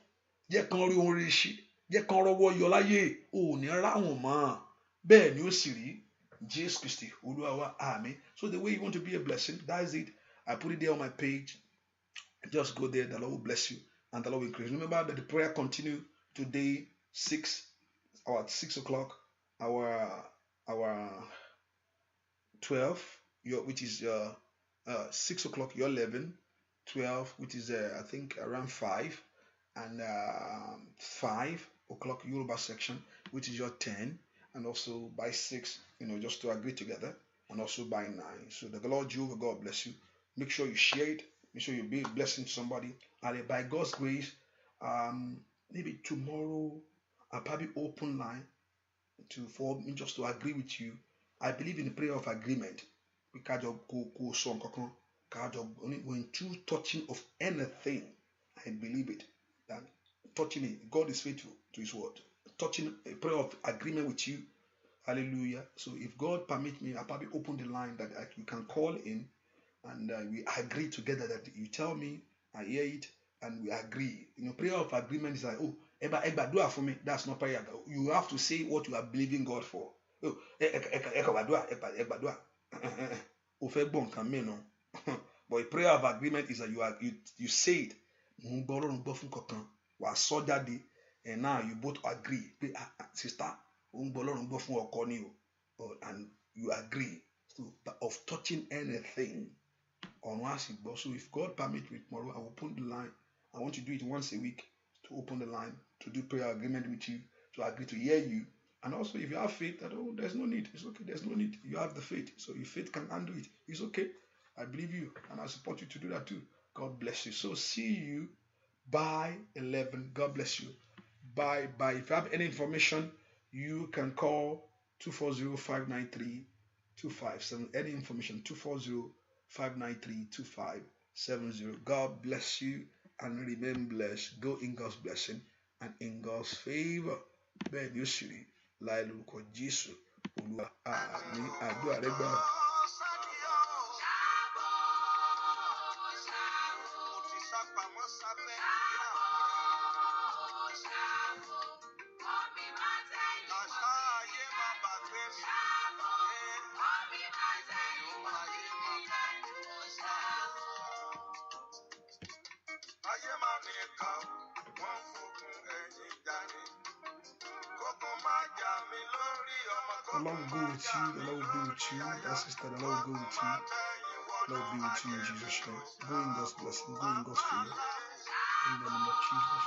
Speaker 2: Jẹ́ kan rí orin ṣe. Jẹ́ kan rọ́wọ́ yọ láyé. Ò ní ráhùn mọ́. Bẹ́ẹ̀ ni ó sì rí. Jesus Christ, Olúwa wa, àmín. So the way you want to be a blessing, that is it. I put it there on my page. Just go there. The Lord will bless you and the Lord will increase. Remember that the prayer continue today 6 o'clock. Our 12, which is 6 o'clock. Your 11, 12, which is I think around 5, and 5 o'clock Yoruba section, which is your 10. And also by 6, just to agree together, and also by 9. So the Lord Jehovah, God bless you. Make sure you share it. Make sure you be a blessing to somebody. And by God's grace, maybe tomorrow I'll probably open line for me just to agree with you. I believe in the prayer of agreement. When two touching of anything, I believe it. That touching it, God is faithful to His word. Touching a prayer of agreement with you. Hallelujah. So if God permit me, I'll probably open the line that you can call in, and we agree together that you tell me, I hear it, and we agree. Prayer of agreement is like, oh, Eba, do it for me. That's not prayer. You have to say what you are believing God for. Oh, but a prayer of agreement is that you say it. And now you both agree, sister, and you agree of touching anything on once. So if God permit me tomorrow, I will open the line. I want to do it once a week to open the line to do prayer agreement with you, to agree to hear you. And also, if you have faith, that there's no need, it's okay. There's no need. You have the faith, so your faith can handle it. It's okay. I believe you, and I support you to do that too. God bless you. So see you by 11. God bless you. Bye. If you have any information, you can call 240-593-2570. Any information, 240-593-2570. God bless you and remain blessed. Go in God's blessing and in God's favor. Bẹ́ẹ̀ ni ó sì rí láì lórúkọ Jésù Olúwa. Àmín. Àdúrà rẹ gbà. The Lord will go with you. The Lord will be with you. That sister, the Lord will go with you. The Lord will be with you in Jesus' name. Go in God's blessing. Go in God's favor. In the name of Jesus.